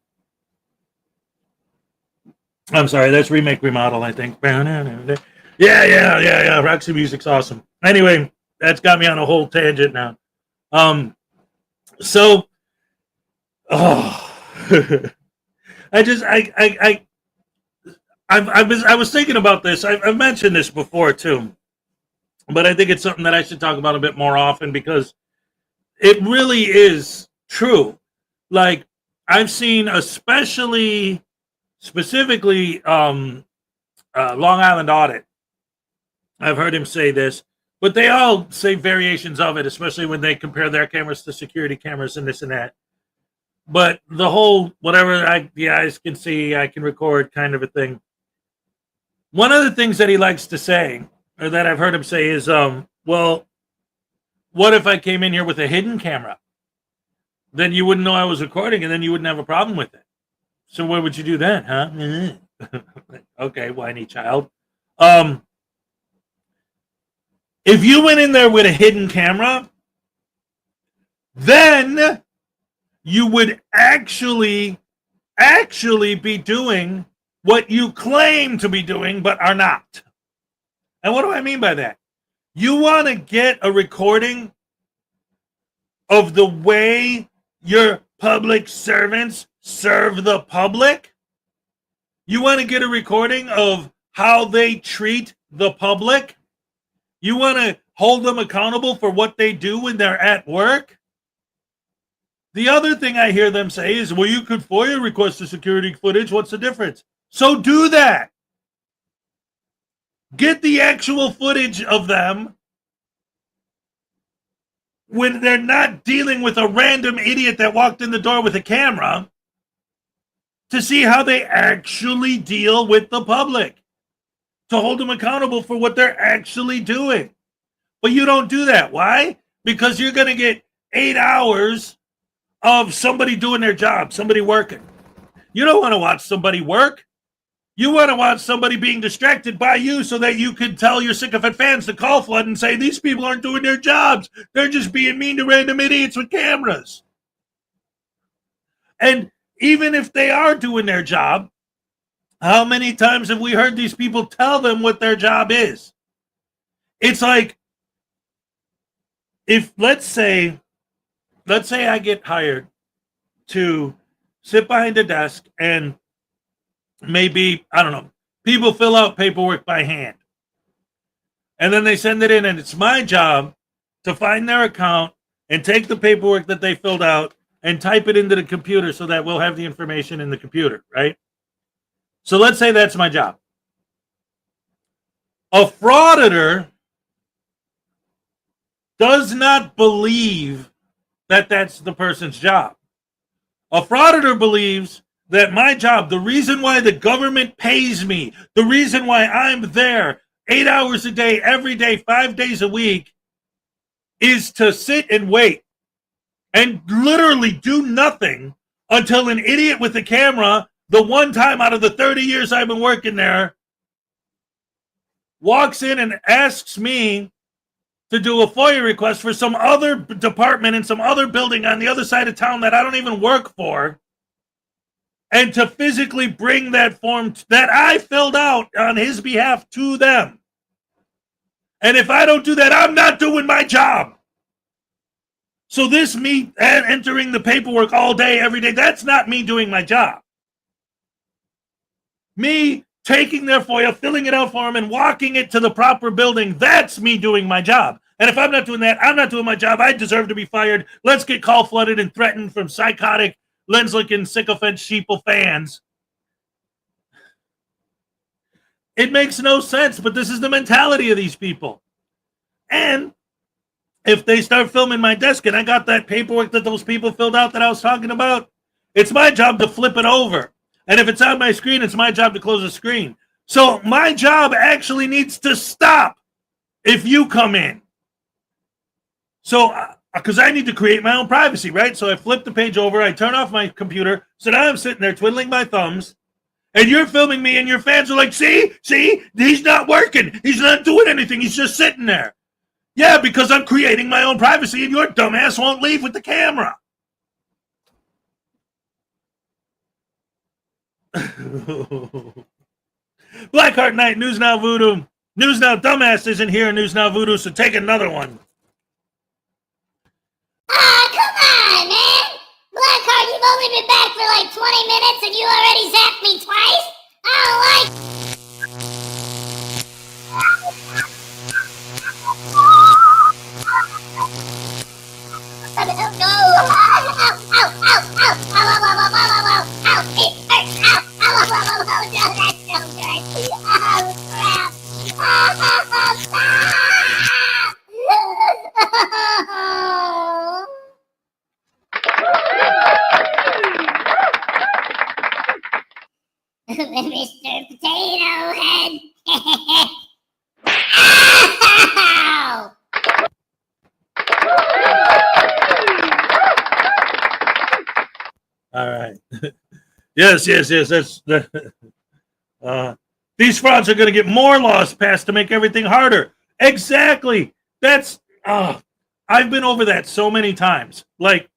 I'm sorry, that's Remake Remodel, I think. Yeah. Roxy Music's awesome. Anyway, that's got me on a whole tangent now. I was thinking about this. I've mentioned this before too, but I think it's something that I should talk about a bit more often because it really is true. Like I've seen, specifically, Long Island Audit. I've heard him say this, but they all say variations of it, especially when they compare their cameras to security cameras and this and that. But the whole whatever the eyes can see, I can record kind of a thing. One of the things that he likes to say, or that I've heard him say, is, well, what if I came in here with a hidden camera? Then you wouldn't know I was recording, and then you wouldn't have a problem with it. So what would you do then, huh? Okay, whiny child. If you went in there with a hidden camera, then you would actually be doing what you claim to be doing but are not. And what do I mean by that? You want to get a recording of the way your public servants serve the public? You want to get a recording of how they treat the public? You want to hold them accountable for what they do when they're at work? The other thing I hear them say is, well, you could FOIA request the security footage. What's the difference? So do that. Get the actual footage of them when they're not dealing with a random idiot that walked in the door with a camera to see how they actually deal with the public, to hold them accountable for what they're actually doing. But you don't do that. Why? Because you're going to get 8 hours of somebody doing their job, somebody working. You don't want to watch somebody work. You want to watch somebody being distracted by you so that you can tell your sycophant fans to call flood and say, these people aren't doing their jobs. They're just being mean to random idiots with cameras. And even if they are doing their job, how many times have we heard these people tell them what their job is? It's like, if let's say I get hired to sit behind a desk and maybe, I don't know, people fill out paperwork by hand. And then they send it in, and it's my job to find their account and take the paperwork that they filled out and type it into the computer so that we'll have the information in the computer, right? So let's say that's my job. A frauditor does not believe that that's the person's job. A frauditor believes that my job, the reason why the government pays me, the reason why I'm there 8 hours a day, every day, 5 days a week, is to sit and wait and literally do nothing until an idiot with a camera, the one time out of the 30 years I've been working there, walks in and asks me to do a FOIA request for some other department in some other building on the other side of town that I don't even work for, and to physically bring that form that I filled out on his behalf to them. And if I don't do that, I'm not doing my job. So this me entering the paperwork all day, every day, that's not me doing my job. Me taking their FOIA, filling it out for them, and walking it to the proper building, that's me doing my job. And if I'm not doing that, I'm not doing my job. I deserve to be fired. Let's get call flooded and threatened from psychotic, lens-licking, sycophant, sheeple fans. It makes no sense, but this is the mentality of these people. And if they start filming my desk and I got that paperwork that those people filled out that I was talking about, it's my job to flip it over. And if it's on my screen, it's my job to close the screen. So my job actually needs to stop if you come in. So, because I need to create my own privacy, right? So I flip the page over, I turn off my computer, so now I'm sitting there twiddling my thumbs, and you're filming me, and your fans are like, see, he's not working. He's not doing anything. He's just sitting there. Yeah, because I'm creating my own privacy, and your dumbass won't leave with the camera. Blackheart Night, News Now Voodoo. News Now Dumbass isn't here in News Now Voodoo, so take another one. Come on, man! Blackheart, you've only been back for like 20 minutes and you already zapped me twice? I don't like... No! Mr. Potato Head. Ow! All right. Yes. That's these frauds are going to get more laws passed to make everything harder. Exactly. That's I've been over that so many times. Like,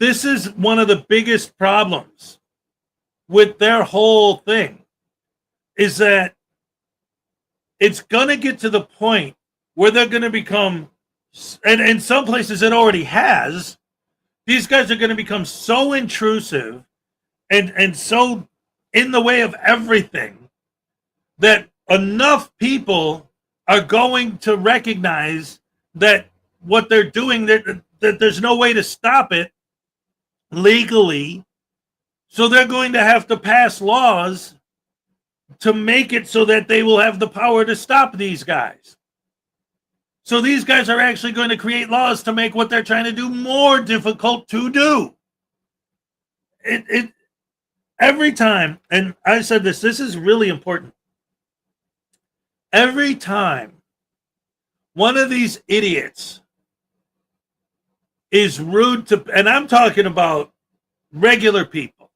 this is one of the biggest problems with their whole thing, is that it's going to get to the point where they're going to become, and in some places it already has, these guys are going to become so intrusive and so in the way of everything that enough people are going to recognize that what they're doing, that there's no way to stop it legally. So they're going to have to pass laws to make it so that they will have the power to stop these guys. So these guys are actually going to create laws to make what they're trying to do more difficult to do. Every time, and I said this is really important. Every time one of these idiots is rude to, and I'm talking about regular people,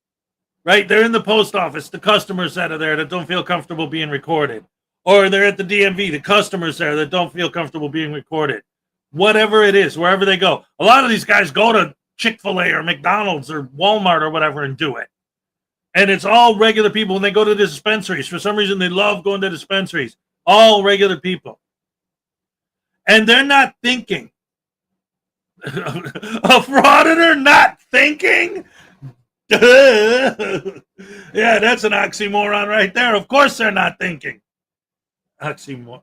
right? They're in the post office, the customers that are there that don't feel comfortable being recorded. Or they're at the DMV, the customers there that don't feel comfortable being recorded. Whatever it is, wherever they go. A lot of these guys go to Chick-fil-A or McDonald's or Walmart or whatever and do it. And it's all regular people. When they go to the dispensaries, for some reason they love going to dispensaries. All regular people. And they're not thinking. A frauditor not thinking? Yeah, that's an oxymoron right there. Of course they're not thinking. Oxymoron.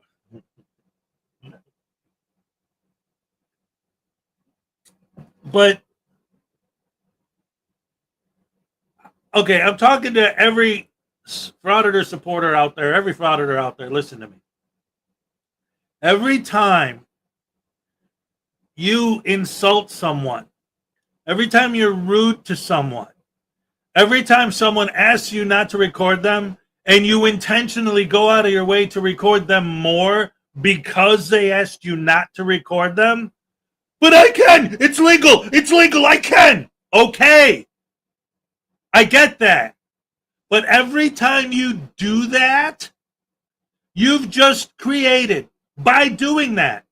But okay, I'm talking to every Frauditor supporter out there, every Frauditor out there. Listen to me. Every time you insult someone, every time you're rude to someone, every time someone asks you not to record them, and you intentionally go out of your way to record them more because they asked you not to record them. But I can. It's legal. It's legal. I can. Okay. I get that. But every time you do that, you've just created, by doing that,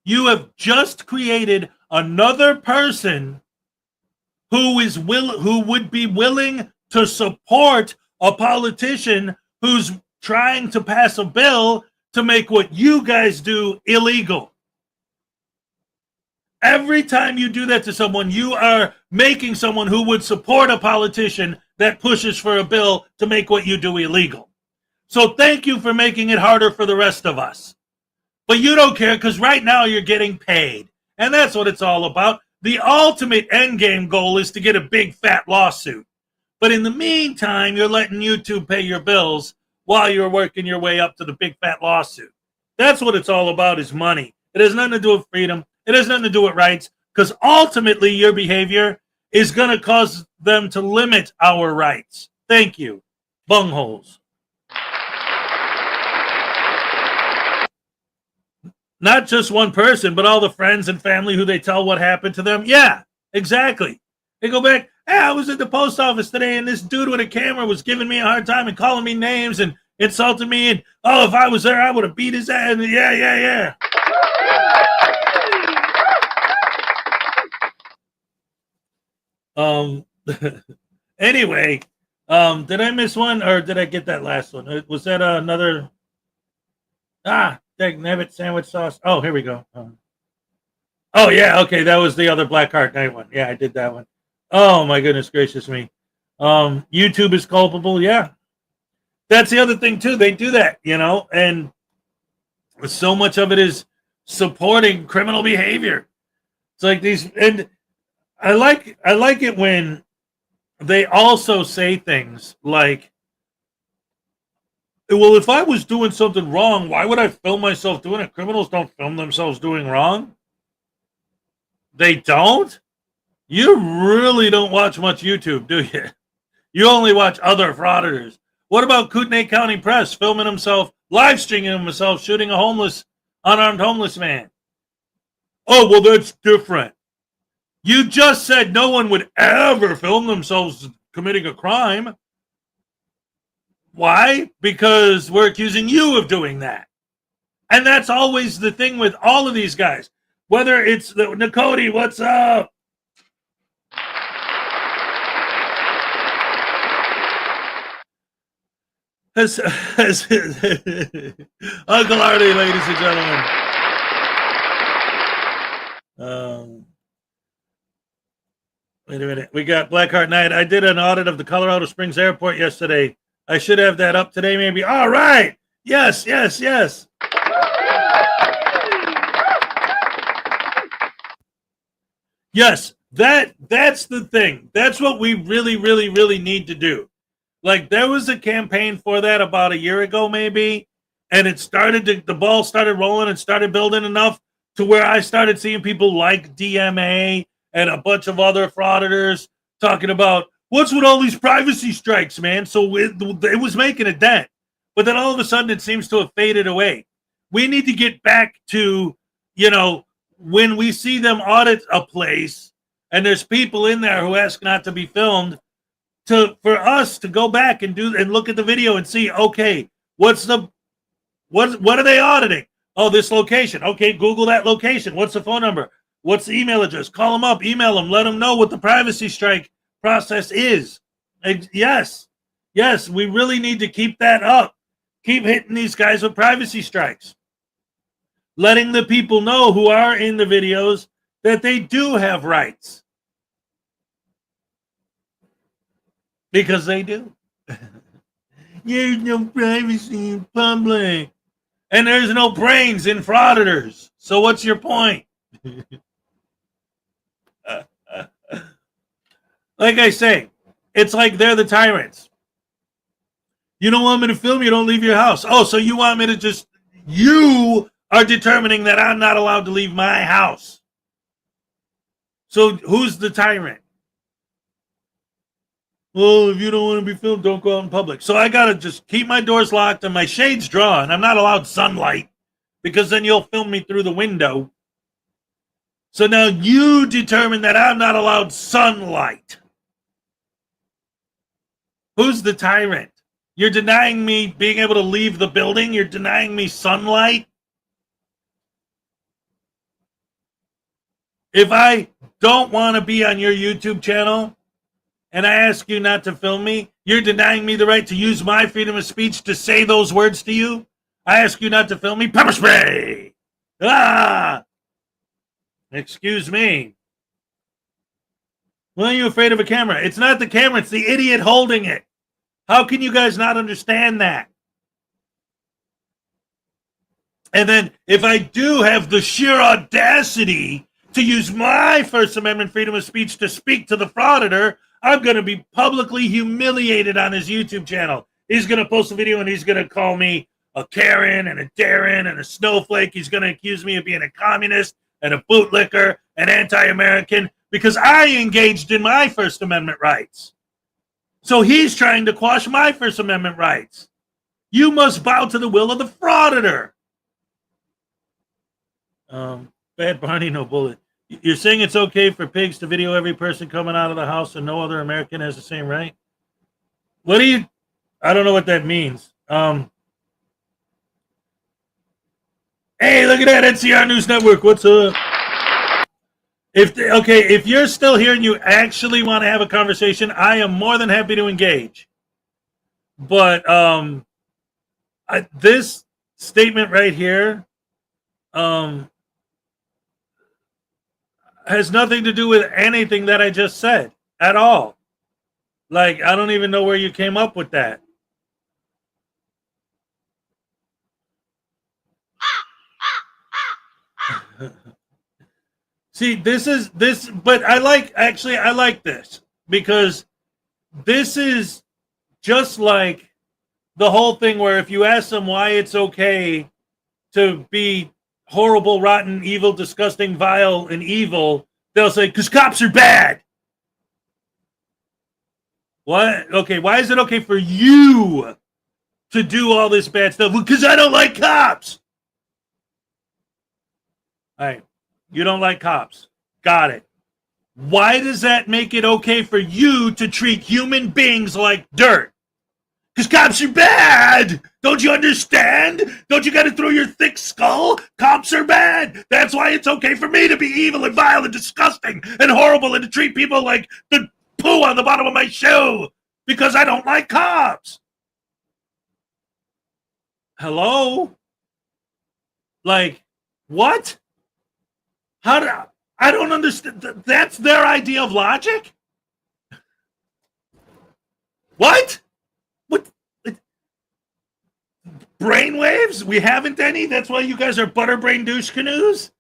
you have just created another person who would be willing to support a politician who's trying to pass a bill to make what you guys do illegal. Every time you do that to someone, you are making someone who would support a politician that pushes for a bill to make what you do illegal. So thank you for making it harder for the rest of us. But you don't care because right now you're getting paid. And that's what it's all about. The ultimate end game goal is to get a big fat lawsuit. But in the meantime, you're letting YouTube pay your bills while you're working your way up to the big fat lawsuit. That's what it's all about, is money. It has nothing to do with freedom. It has nothing to do with rights, because ultimately your behavior is going to cause them to limit our rights. Thank you. Bungholes. Not just one person, but all the friends and family who they tell what happened to them. Yeah, exactly. They go back, hey, I was at the post office today, and this dude with a camera was giving me a hard time and calling me names and insulting me. And, oh, if I was there, I would have beat his ass. And yeah. Anyway, did I miss one, or did I get that last one? Was that another? Nabbit sandwich sauce. Oh, here we go. Oh yeah, okay, that was the other Black Heart Night one. Yeah, I did that one. Oh my goodness gracious me. YouTube is culpable. Yeah, that's the other thing too. They do that, and so much of it is supporting criminal behavior. It's like these, and I like it when they also say things like, well, if I was doing something wrong, why would I film myself doing it? Criminals don't film themselves doing wrong. They don't? You really don't watch much YouTube, do you? You only watch other frauditors. What about Kootenai County Press filming himself, live streaming himself, shooting a unarmed homeless man? Oh, well, that's different. You just said no one would ever film themselves committing a crime. Why? Because we're accusing you of doing that. And that's always the thing with all of these guys. Whether it's Nakoti, what's up? Uncle Artie, ladies and gentlemen. Wait a minute. We got Blackheart Night. I did an audit of the Colorado Springs Airport yesterday. I should have that up today, maybe. All right. Yes. Yes, that's the thing. That's what we really need to do. Like, there was a campaign for that about a year ago, maybe, and the ball started rolling and started building enough to where I started seeing people like DMA and a bunch of other frauditors talking about, what's with all these privacy strikes, man? So it was making a dent. But then all of a sudden it seems to have faded away. We need to get back to, when we see them audit a place and there's people in there who ask not to be filmed, for us to go back and look at the video and see, okay, what are they auditing? Oh, this location. Okay, Google that location. What's the phone number? What's the email address? Call them up, email them, let them know what the privacy strike process is. Yes, we really need to keep that up. Keep hitting these guys with privacy strikes. Letting the people know who are in the videos that they do have rights. Because they do. There's no privacy in public. And there's no brains in frauditors. So what's your point? Like I say, it's like they're the tyrants. You don't want me to film, you don't leave your house. Oh, so you want me to you are determining that I'm not allowed to leave my house. So who's the tyrant? Well, if you don't want to be filmed, don't go out in public. So I got to just keep my doors locked and my shades drawn. I'm not allowed sunlight because then you'll film me through the window. So now you determine that I'm not allowed sunlight. Who's the tyrant? You're denying me being able to leave the building? You're denying me sunlight? If I don't want to be on your YouTube channel and I ask you not to film me, you're denying me the right to use my freedom of speech to say those words to you? I ask you not to film me? Pepper spray! Excuse me. Why are you afraid of a camera? It's not the camera, it's the idiot holding it. How can you guys not understand that? And then if I do have the sheer audacity to use my First Amendment freedom of speech to speak to the Frauditor, I'm going to be publicly humiliated on his YouTube channel. He's going to post a video and he's going to call me a Karen and a Darren and a snowflake. He's going to accuse me of being a communist and a bootlicker and anti-American because I engaged in my First Amendment rights. So he's trying to quash my First Amendment rights. You must bow to the will of the Frauditor. Bad Barney, no bullet. You're saying it's okay for pigs to video every person coming out of the house and no other American has the same right? What do you... I don't know what that means. Hey, look at that, NCR News Network. What's up? If you're still here and you actually want to have a conversation, I am more than happy to engage. But this statement right here has nothing to do with anything that I just said at all. Like, I don't even know where you came up with that. See, but I like this because this is just like the whole thing where if you ask them why it's okay to be horrible, rotten, evil, disgusting, vile, and evil, they'll say, because cops are bad. What? Okay, why is it okay for you to do all this bad stuff? Because I don't like cops. All right, you don't like cops. Got it. Why does that make it okay for you to treat human beings like dirt? Because cops are bad. Don't you understand? Don't you got it through your thick skull? Cops are bad. That's why it's okay for me to be evil and vile and disgusting and horrible and to treat people like the poo on the bottom of my shoe because I don't like cops. Hello? Like, what? I don't understand. That's their idea of logic? What? What? Brainwaves? We haven't any? That's why you guys are butterbrain douche canoes?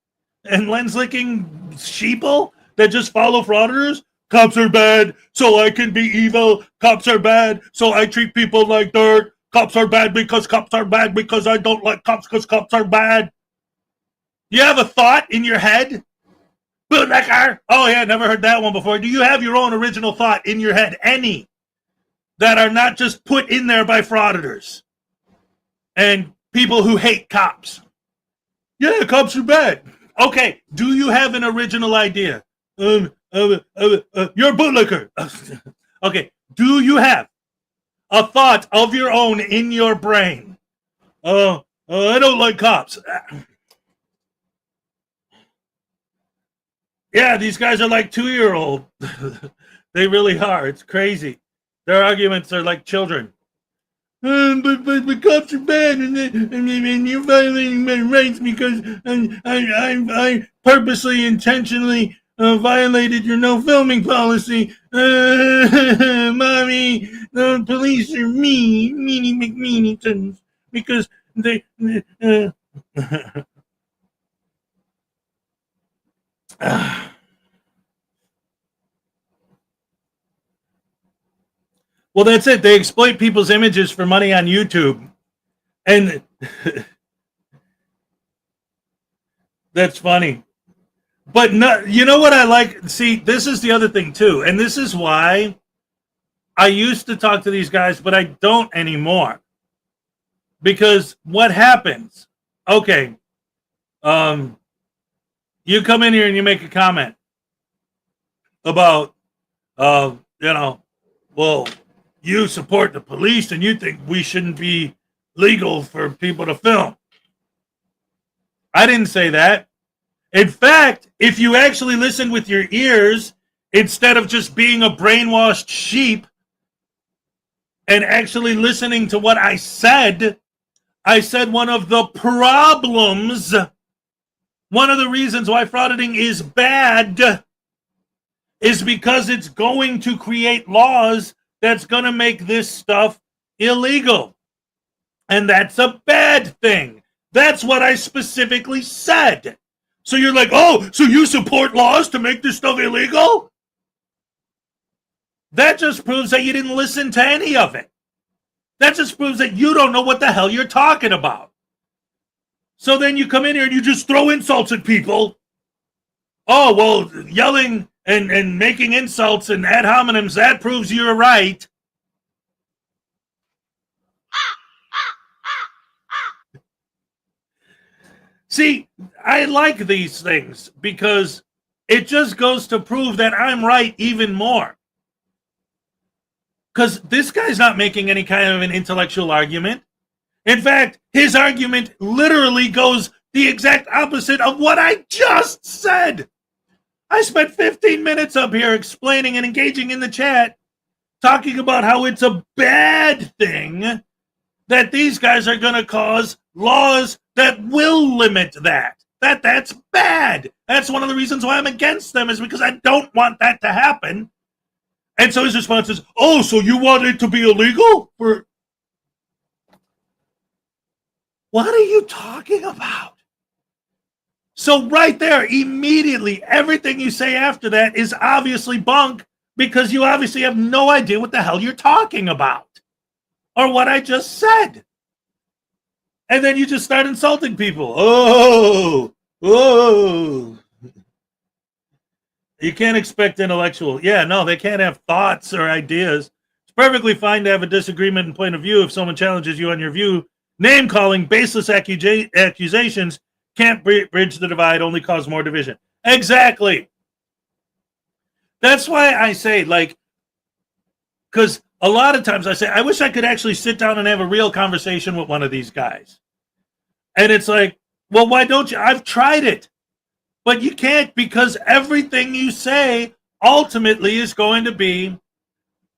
And lens-licking sheeple that just follow frauditors? Cops are bad, so I can be evil. Cops are bad, so I treat people like dirt. Cops are bad because I don't like cops because cops are bad. You have a thought in your head? Bootlicker. Oh, yeah, never heard that one before. Do you have your own original thought in your head? Any that are not just put in there by frauditors and people who hate cops? Yeah, cops are bad. Okay, do you have an original idea? You're a bootlicker. Okay, do you have a thought of your own in your brain? I don't like cops. Yeah, these guys are like 2-year-old. They really are. It's crazy. Their arguments are like children. But cops are bad, and you're violating my rights because I purposely, intentionally violated your no filming policy. Mommy, the police are meanie McMeanytons, because they. Well, that's it. They exploit people's images for money on YouTube. And that's funny. But no, you know what I like? See, this is the other thing, too. And this is why I used to talk to these guys, but I don't anymore. Because what happens? Okay. You come in here and you make a comment about, well, you support the police and you think we shouldn't be legal for people to film. I didn't say that. In fact, if you actually listen with your ears, instead of just being a brainwashed sheep and actually listening to what I said one of the problems, one of the reasons why frauditing is bad is because it's going to create laws that's going to make this stuff illegal. And that's a bad thing. That's what I specifically said. So you're like, oh, so you support laws to make this stuff illegal? That just proves that you didn't listen to any of it. That just proves that you don't know what the hell you're talking about. So then you come in here and you just throw insults at people. Oh, well, yelling and making insults and ad hominems, that proves you're right. See, I like these things because it just goes to prove that I'm right even more. Because this guy's not making any kind of an intellectual argument. In fact, his argument literally goes the exact opposite of what I just said. I spent 15 minutes up here explaining and engaging in the chat, talking about how it's a bad thing that these guys are going to cause laws that will limit that. That's bad. That's one of the reasons why I'm against them, is because I don't want that to happen. And so his response is, oh, so you want it to be illegal? What are you talking about? So right there, immediately, everything you say after that is obviously bunk, because you obviously have no idea what the hell you're talking about or what I just said. And then you just start insulting people. Oh. You can't expect intellectual. Yeah, no, they can't have thoughts or ideas. It's perfectly fine to have a disagreement and point of view if someone challenges you on your view. Name calling, baseless accusations can't bridge the divide, only cause more division. Exactly. That's why I say, like, because a lot of times I say, I wish I could actually sit down and have a real conversation with one of these guys. And it's like, well, why don't you? I've tried it. But you can't, because everything you say ultimately is going to be,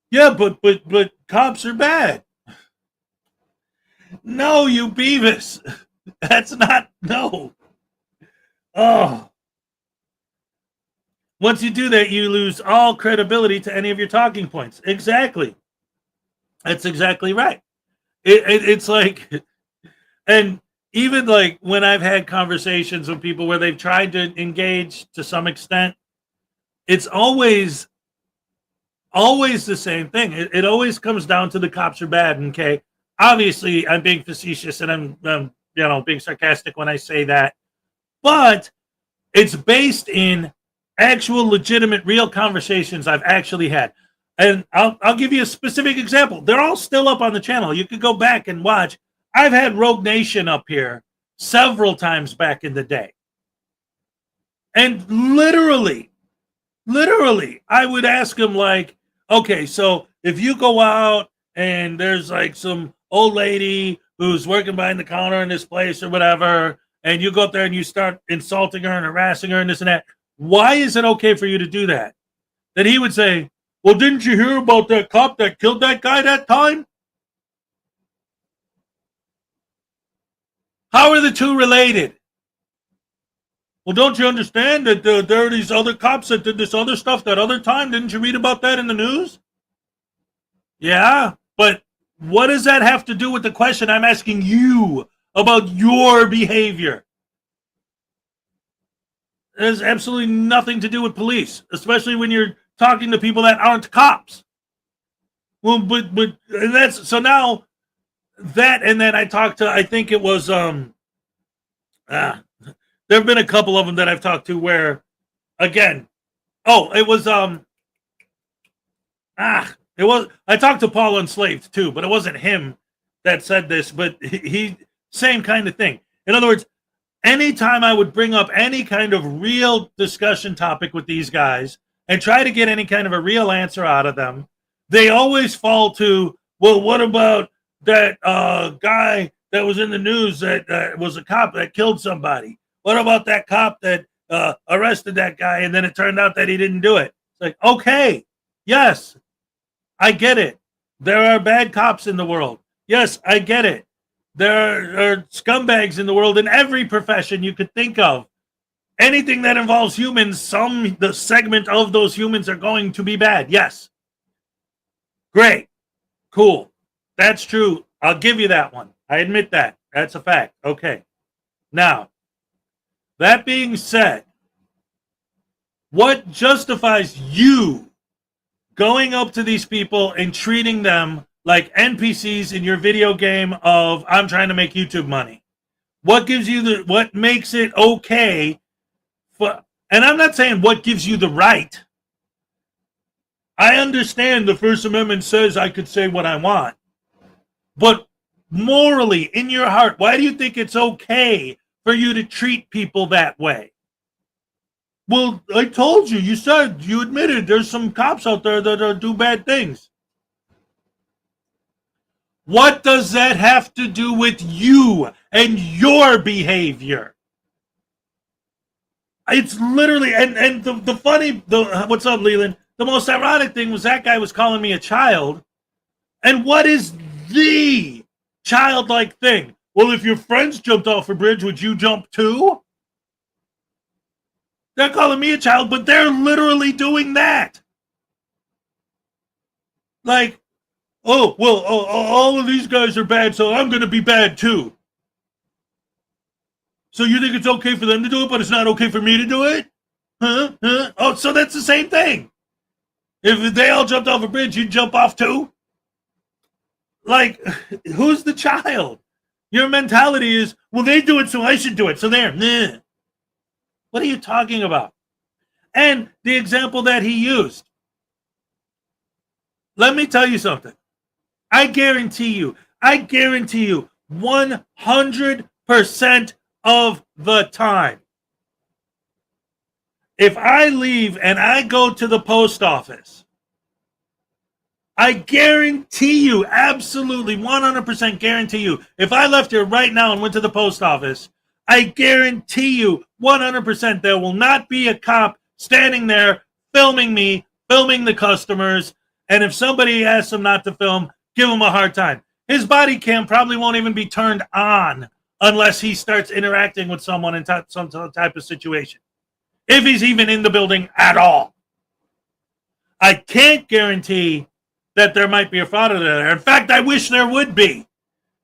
yeah, but cops are bad. No, you Beavis. That's not, no. Oh. Once you do that, you lose all credibility to any of your talking points. Exactly. That's exactly right. It's like, and even like when I've had conversations with people where they've tried to engage to some extent, it's always the same thing. It always comes down to the cops are bad. Okay, obviously I'm being facetious and I'm being sarcastic when I say that, but it's based in actual legitimate real conversations I've actually had. And I'll give you a specific example. They're all still up on the channel. You could go back and watch. I've had Rogue Nation up here several times back in the day. And literally, I would ask him like, okay, so if you go out and there's like some old lady who's working behind the counter in this place or whatever, and you go up there and you start insulting her and harassing her and this and that, why is it okay for you to do that? Then he would say, well, didn't you hear about that cop that killed that guy that time? How are the two related? Well, don't you understand that there are these other cops that did this other stuff that other time? Didn't you read about that in the news? Yeah, but what does that have to do with the question I'm asking you about your behavior? It has absolutely nothing to do with police, especially when you're talking to people that aren't cops. Well, but and that's so now that, and then I talked to, I think it was there have been a couple of them that I've talked to where, again, it was I talked to Paul Enslaved too, but it wasn't him that said this, but he same kind of thing. In other words, anytime I would bring up any kind of real discussion topic with these guys and try to get any kind of a real answer out of them, they always fall to, well, what about that guy that was in the news that was a cop that killed somebody? What about that cop that arrested that guy and then it turned out that he didn't do it? It's like, okay, yes, I get it. There are bad cops in the world. Yes, I get it. There are scumbags in the world in every profession you could think of. Anything that involves humans, the segment of those humans are going to be bad. Yes. Great. Cool. That's true. I'll give you that one. I admit that. That's a fact. Okay. Now, that being said, what justifies you going up to these people and treating them like NPCs in your video game of I'm trying to make YouTube money? What makes it okay for, and I'm not saying what gives you the right. I understand the First Amendment says I could say what I want. But morally, in your heart, why do you think it's okay for you to treat people that way? Well, I told you, you admitted there's some cops out there that do bad things. What does that have to do with you and your behavior? It's literally, and the funny, what's up, Leland? The most ironic thing was that guy was calling me a child. And what is the childlike thing? Well, if your friends jumped off a bridge, would you jump too? They're calling me a child, but they're literally doing that. Like, oh, well, all of these guys are bad, so I'm going to be bad too. So you think it's okay for them to do it, but it's not okay for me to do it? Huh? Oh, so that's the same thing. If they all jumped off a bridge, you'd jump off too? Like, who's the child? Your mentality is, well, they do it, so I should do it. So there, nah. What are you talking about? And the example that he used. Let me tell you something. I guarantee you 100% of the time, if I leave and I go to the post office, I guarantee you, absolutely 100% guarantee you, if I left here right now and went to the post office, I guarantee you 100% there will not be a cop standing there filming me, filming the customers, and if somebody asks him not to film, give him a hard time. His body cam probably won't even be turned on unless he starts interacting with someone in some type of situation. If he's even in the building at all. I can't guarantee that there might be a frauditor there. In fact, I wish there would be,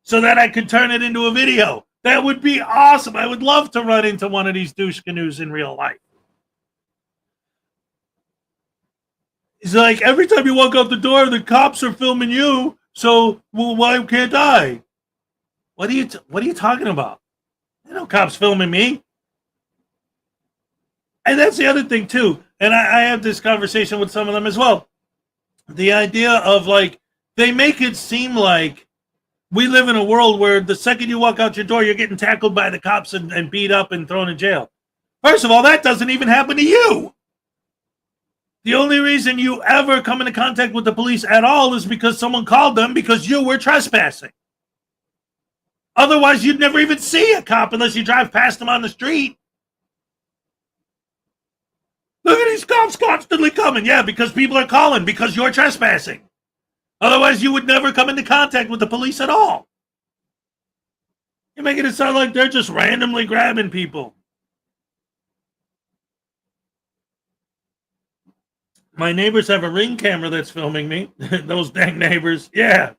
so that I could turn it into a video. That would be awesome. I would love to run into one of these douche canoes in real life. It's like every time you walk out the door, the cops are filming you. So, well, why can't I? What are you talking about? There are no cops filming me. And that's the other thing too. And I have this conversation with some of them as well. The idea of like, they make it seem like we live in a world where the second you walk out your door, you're getting tackled by the cops and beat up and thrown in jail. First of all, that doesn't even happen to you. The only reason you ever come into contact with the police at all is because someone called them because you were trespassing. Otherwise, you'd never even see a cop unless you drive past them on the street. Look at these cops constantly coming. Yeah, because people are calling because you're trespassing. Otherwise, you would never come into contact with the police at all. You're making it sound like they're just randomly grabbing people. My neighbors have a Ring camera that's filming me. Those dang neighbors. Yeah.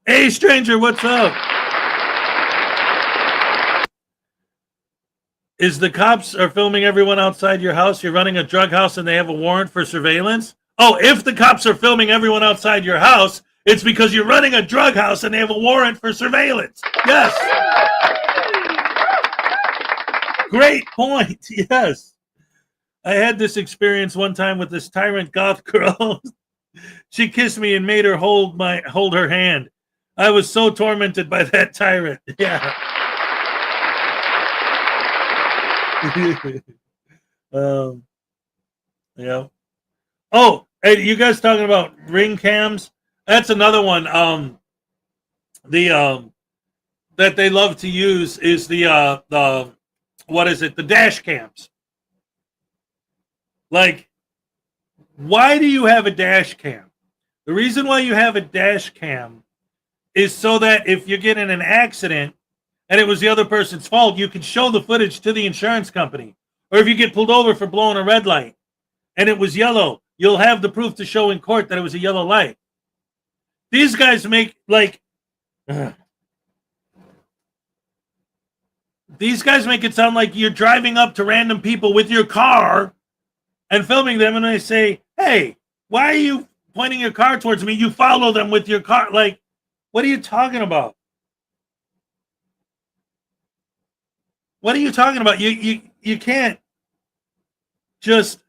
Hey, stranger, what's up? Is the cops are filming everyone outside your house? You're running a drug house and they have a warrant for surveillance? Oh, if the cops are filming everyone outside your house, it's because you're running a drug house and they have a warrant for surveillance. Yes. Great point. Yes. I had this experience one time with this tyrant goth girl. She kissed me and made her hold her hand. I was so tormented by that tyrant. Yeah. Yeah. Oh, hey, you guys talking about Ring cams? That's another one. That they love to use is the what is it? The dash cams. Like, why do you have a dash cam? The reason why you have a dash cam is so that if you get in an accident and it was the other person's fault, you can show the footage to the insurance company. Or if you get pulled over for blowing a red light and it was yellow, you'll have the proof to show in court that it was a yellow light. These guys make these guys make it sound like you're driving up to random people with your car and filming them, and they say, "Hey, why are you pointing your car towards me?" You follow them with your car. Like, what are you talking about? What are you talking about? You can't just,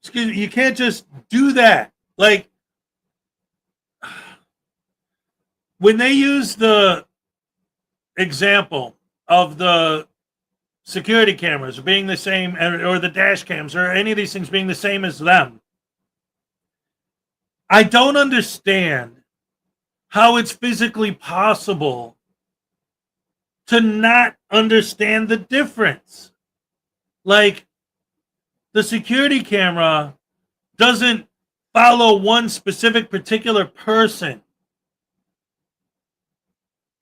excuse me, you can't just do that. Like, when they use the example of the security cameras being the same, or the dash cams, or any of these things being the same as them, I don't understand how it's physically possible to not understand the difference. Like, the security camera doesn't follow one specific particular person.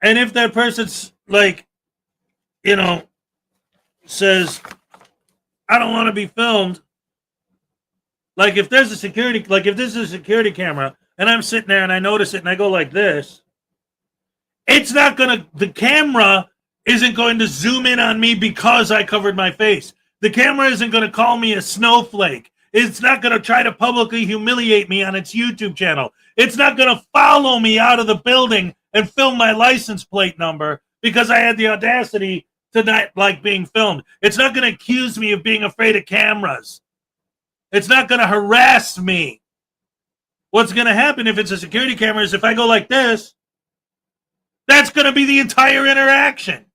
And if that person's like, you know, says, I don't want to be filmed. Like, if there's a security, like if this is a security camera and I'm sitting there and I notice it and I go like this, it's not going to, the camera isn't going to zoom in on me because I covered my face. The camera isn't going to call me a snowflake. It's not going to try to publicly humiliate me on its YouTube channel. It's not going to follow me out of the building and film my license plate number because I had the audacity to not like being filmed. It's not going to accuse me of being afraid of cameras. It's not going to harass me. What's going to happen if it's a security camera is if I go like this, that's going to be the entire interaction.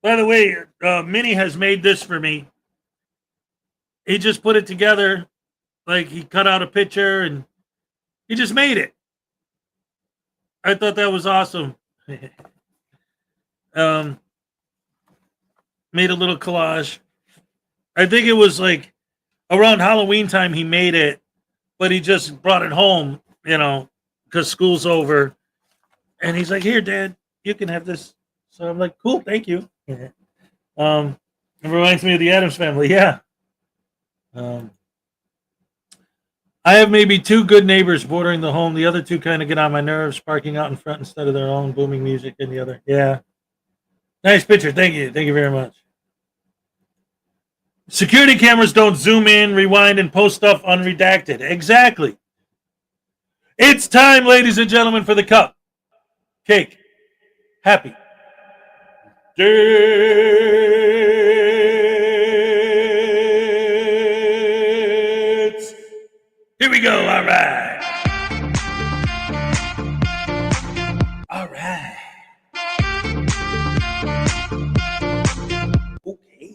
By the way, Minnie has made this for me. He just put it together. Like, he cut out a picture and he just made it. I thought that was awesome. Made a little collage. I think it was like around Halloween time he made it, but he just brought it home, you know, because school's over. And he's like, here, Dad, you can have this. So I'm like, cool, thank you. It reminds me of the Addams Family, yeah. I have maybe 2 good neighbors bordering the home. The other 2 kind of get on my nerves, parking out in front instead of their own, booming music in the other. Yeah. Nice picture. Thank you. Thank you very much. Security cameras don't zoom in, rewind, and post stuff unredacted. Exactly. It's time, ladies and gentlemen, for the cup. Cake. Happy. Dates. Here we go. All right. All right. Okay.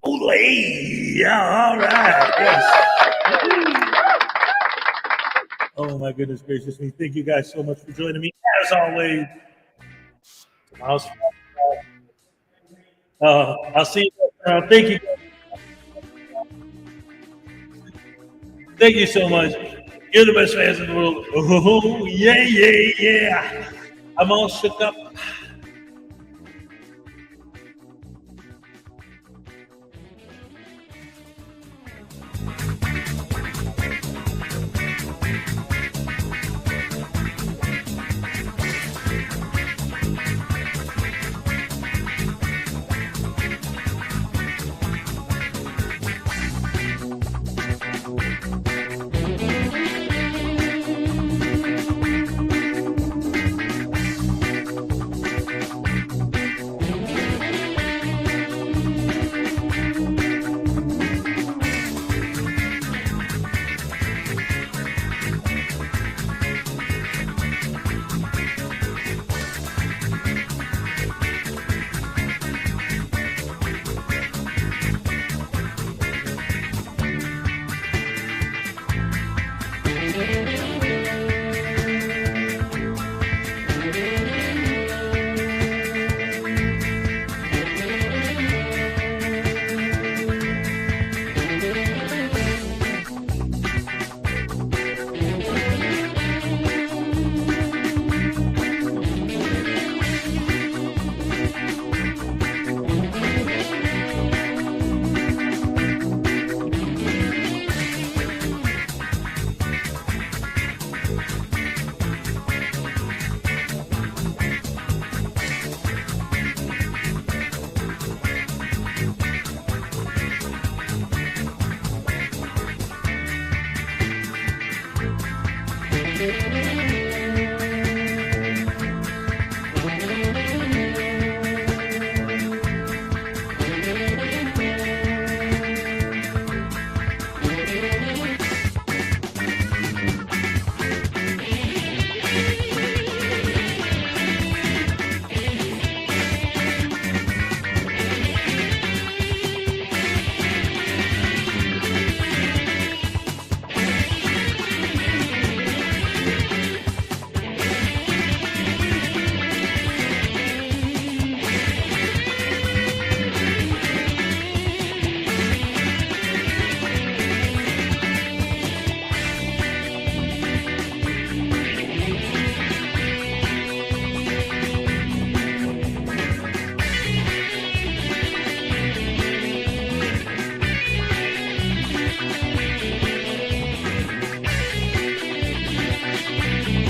Olay. Yeah, all right. Yes. Oh, my goodness gracious me. Thank you guys so much for joining me. As always, I'll see you. Thank you. Thank you so much. You're the best fans in the world. Oh, yeah, yeah, yeah. I'm all shook up. Frauditors.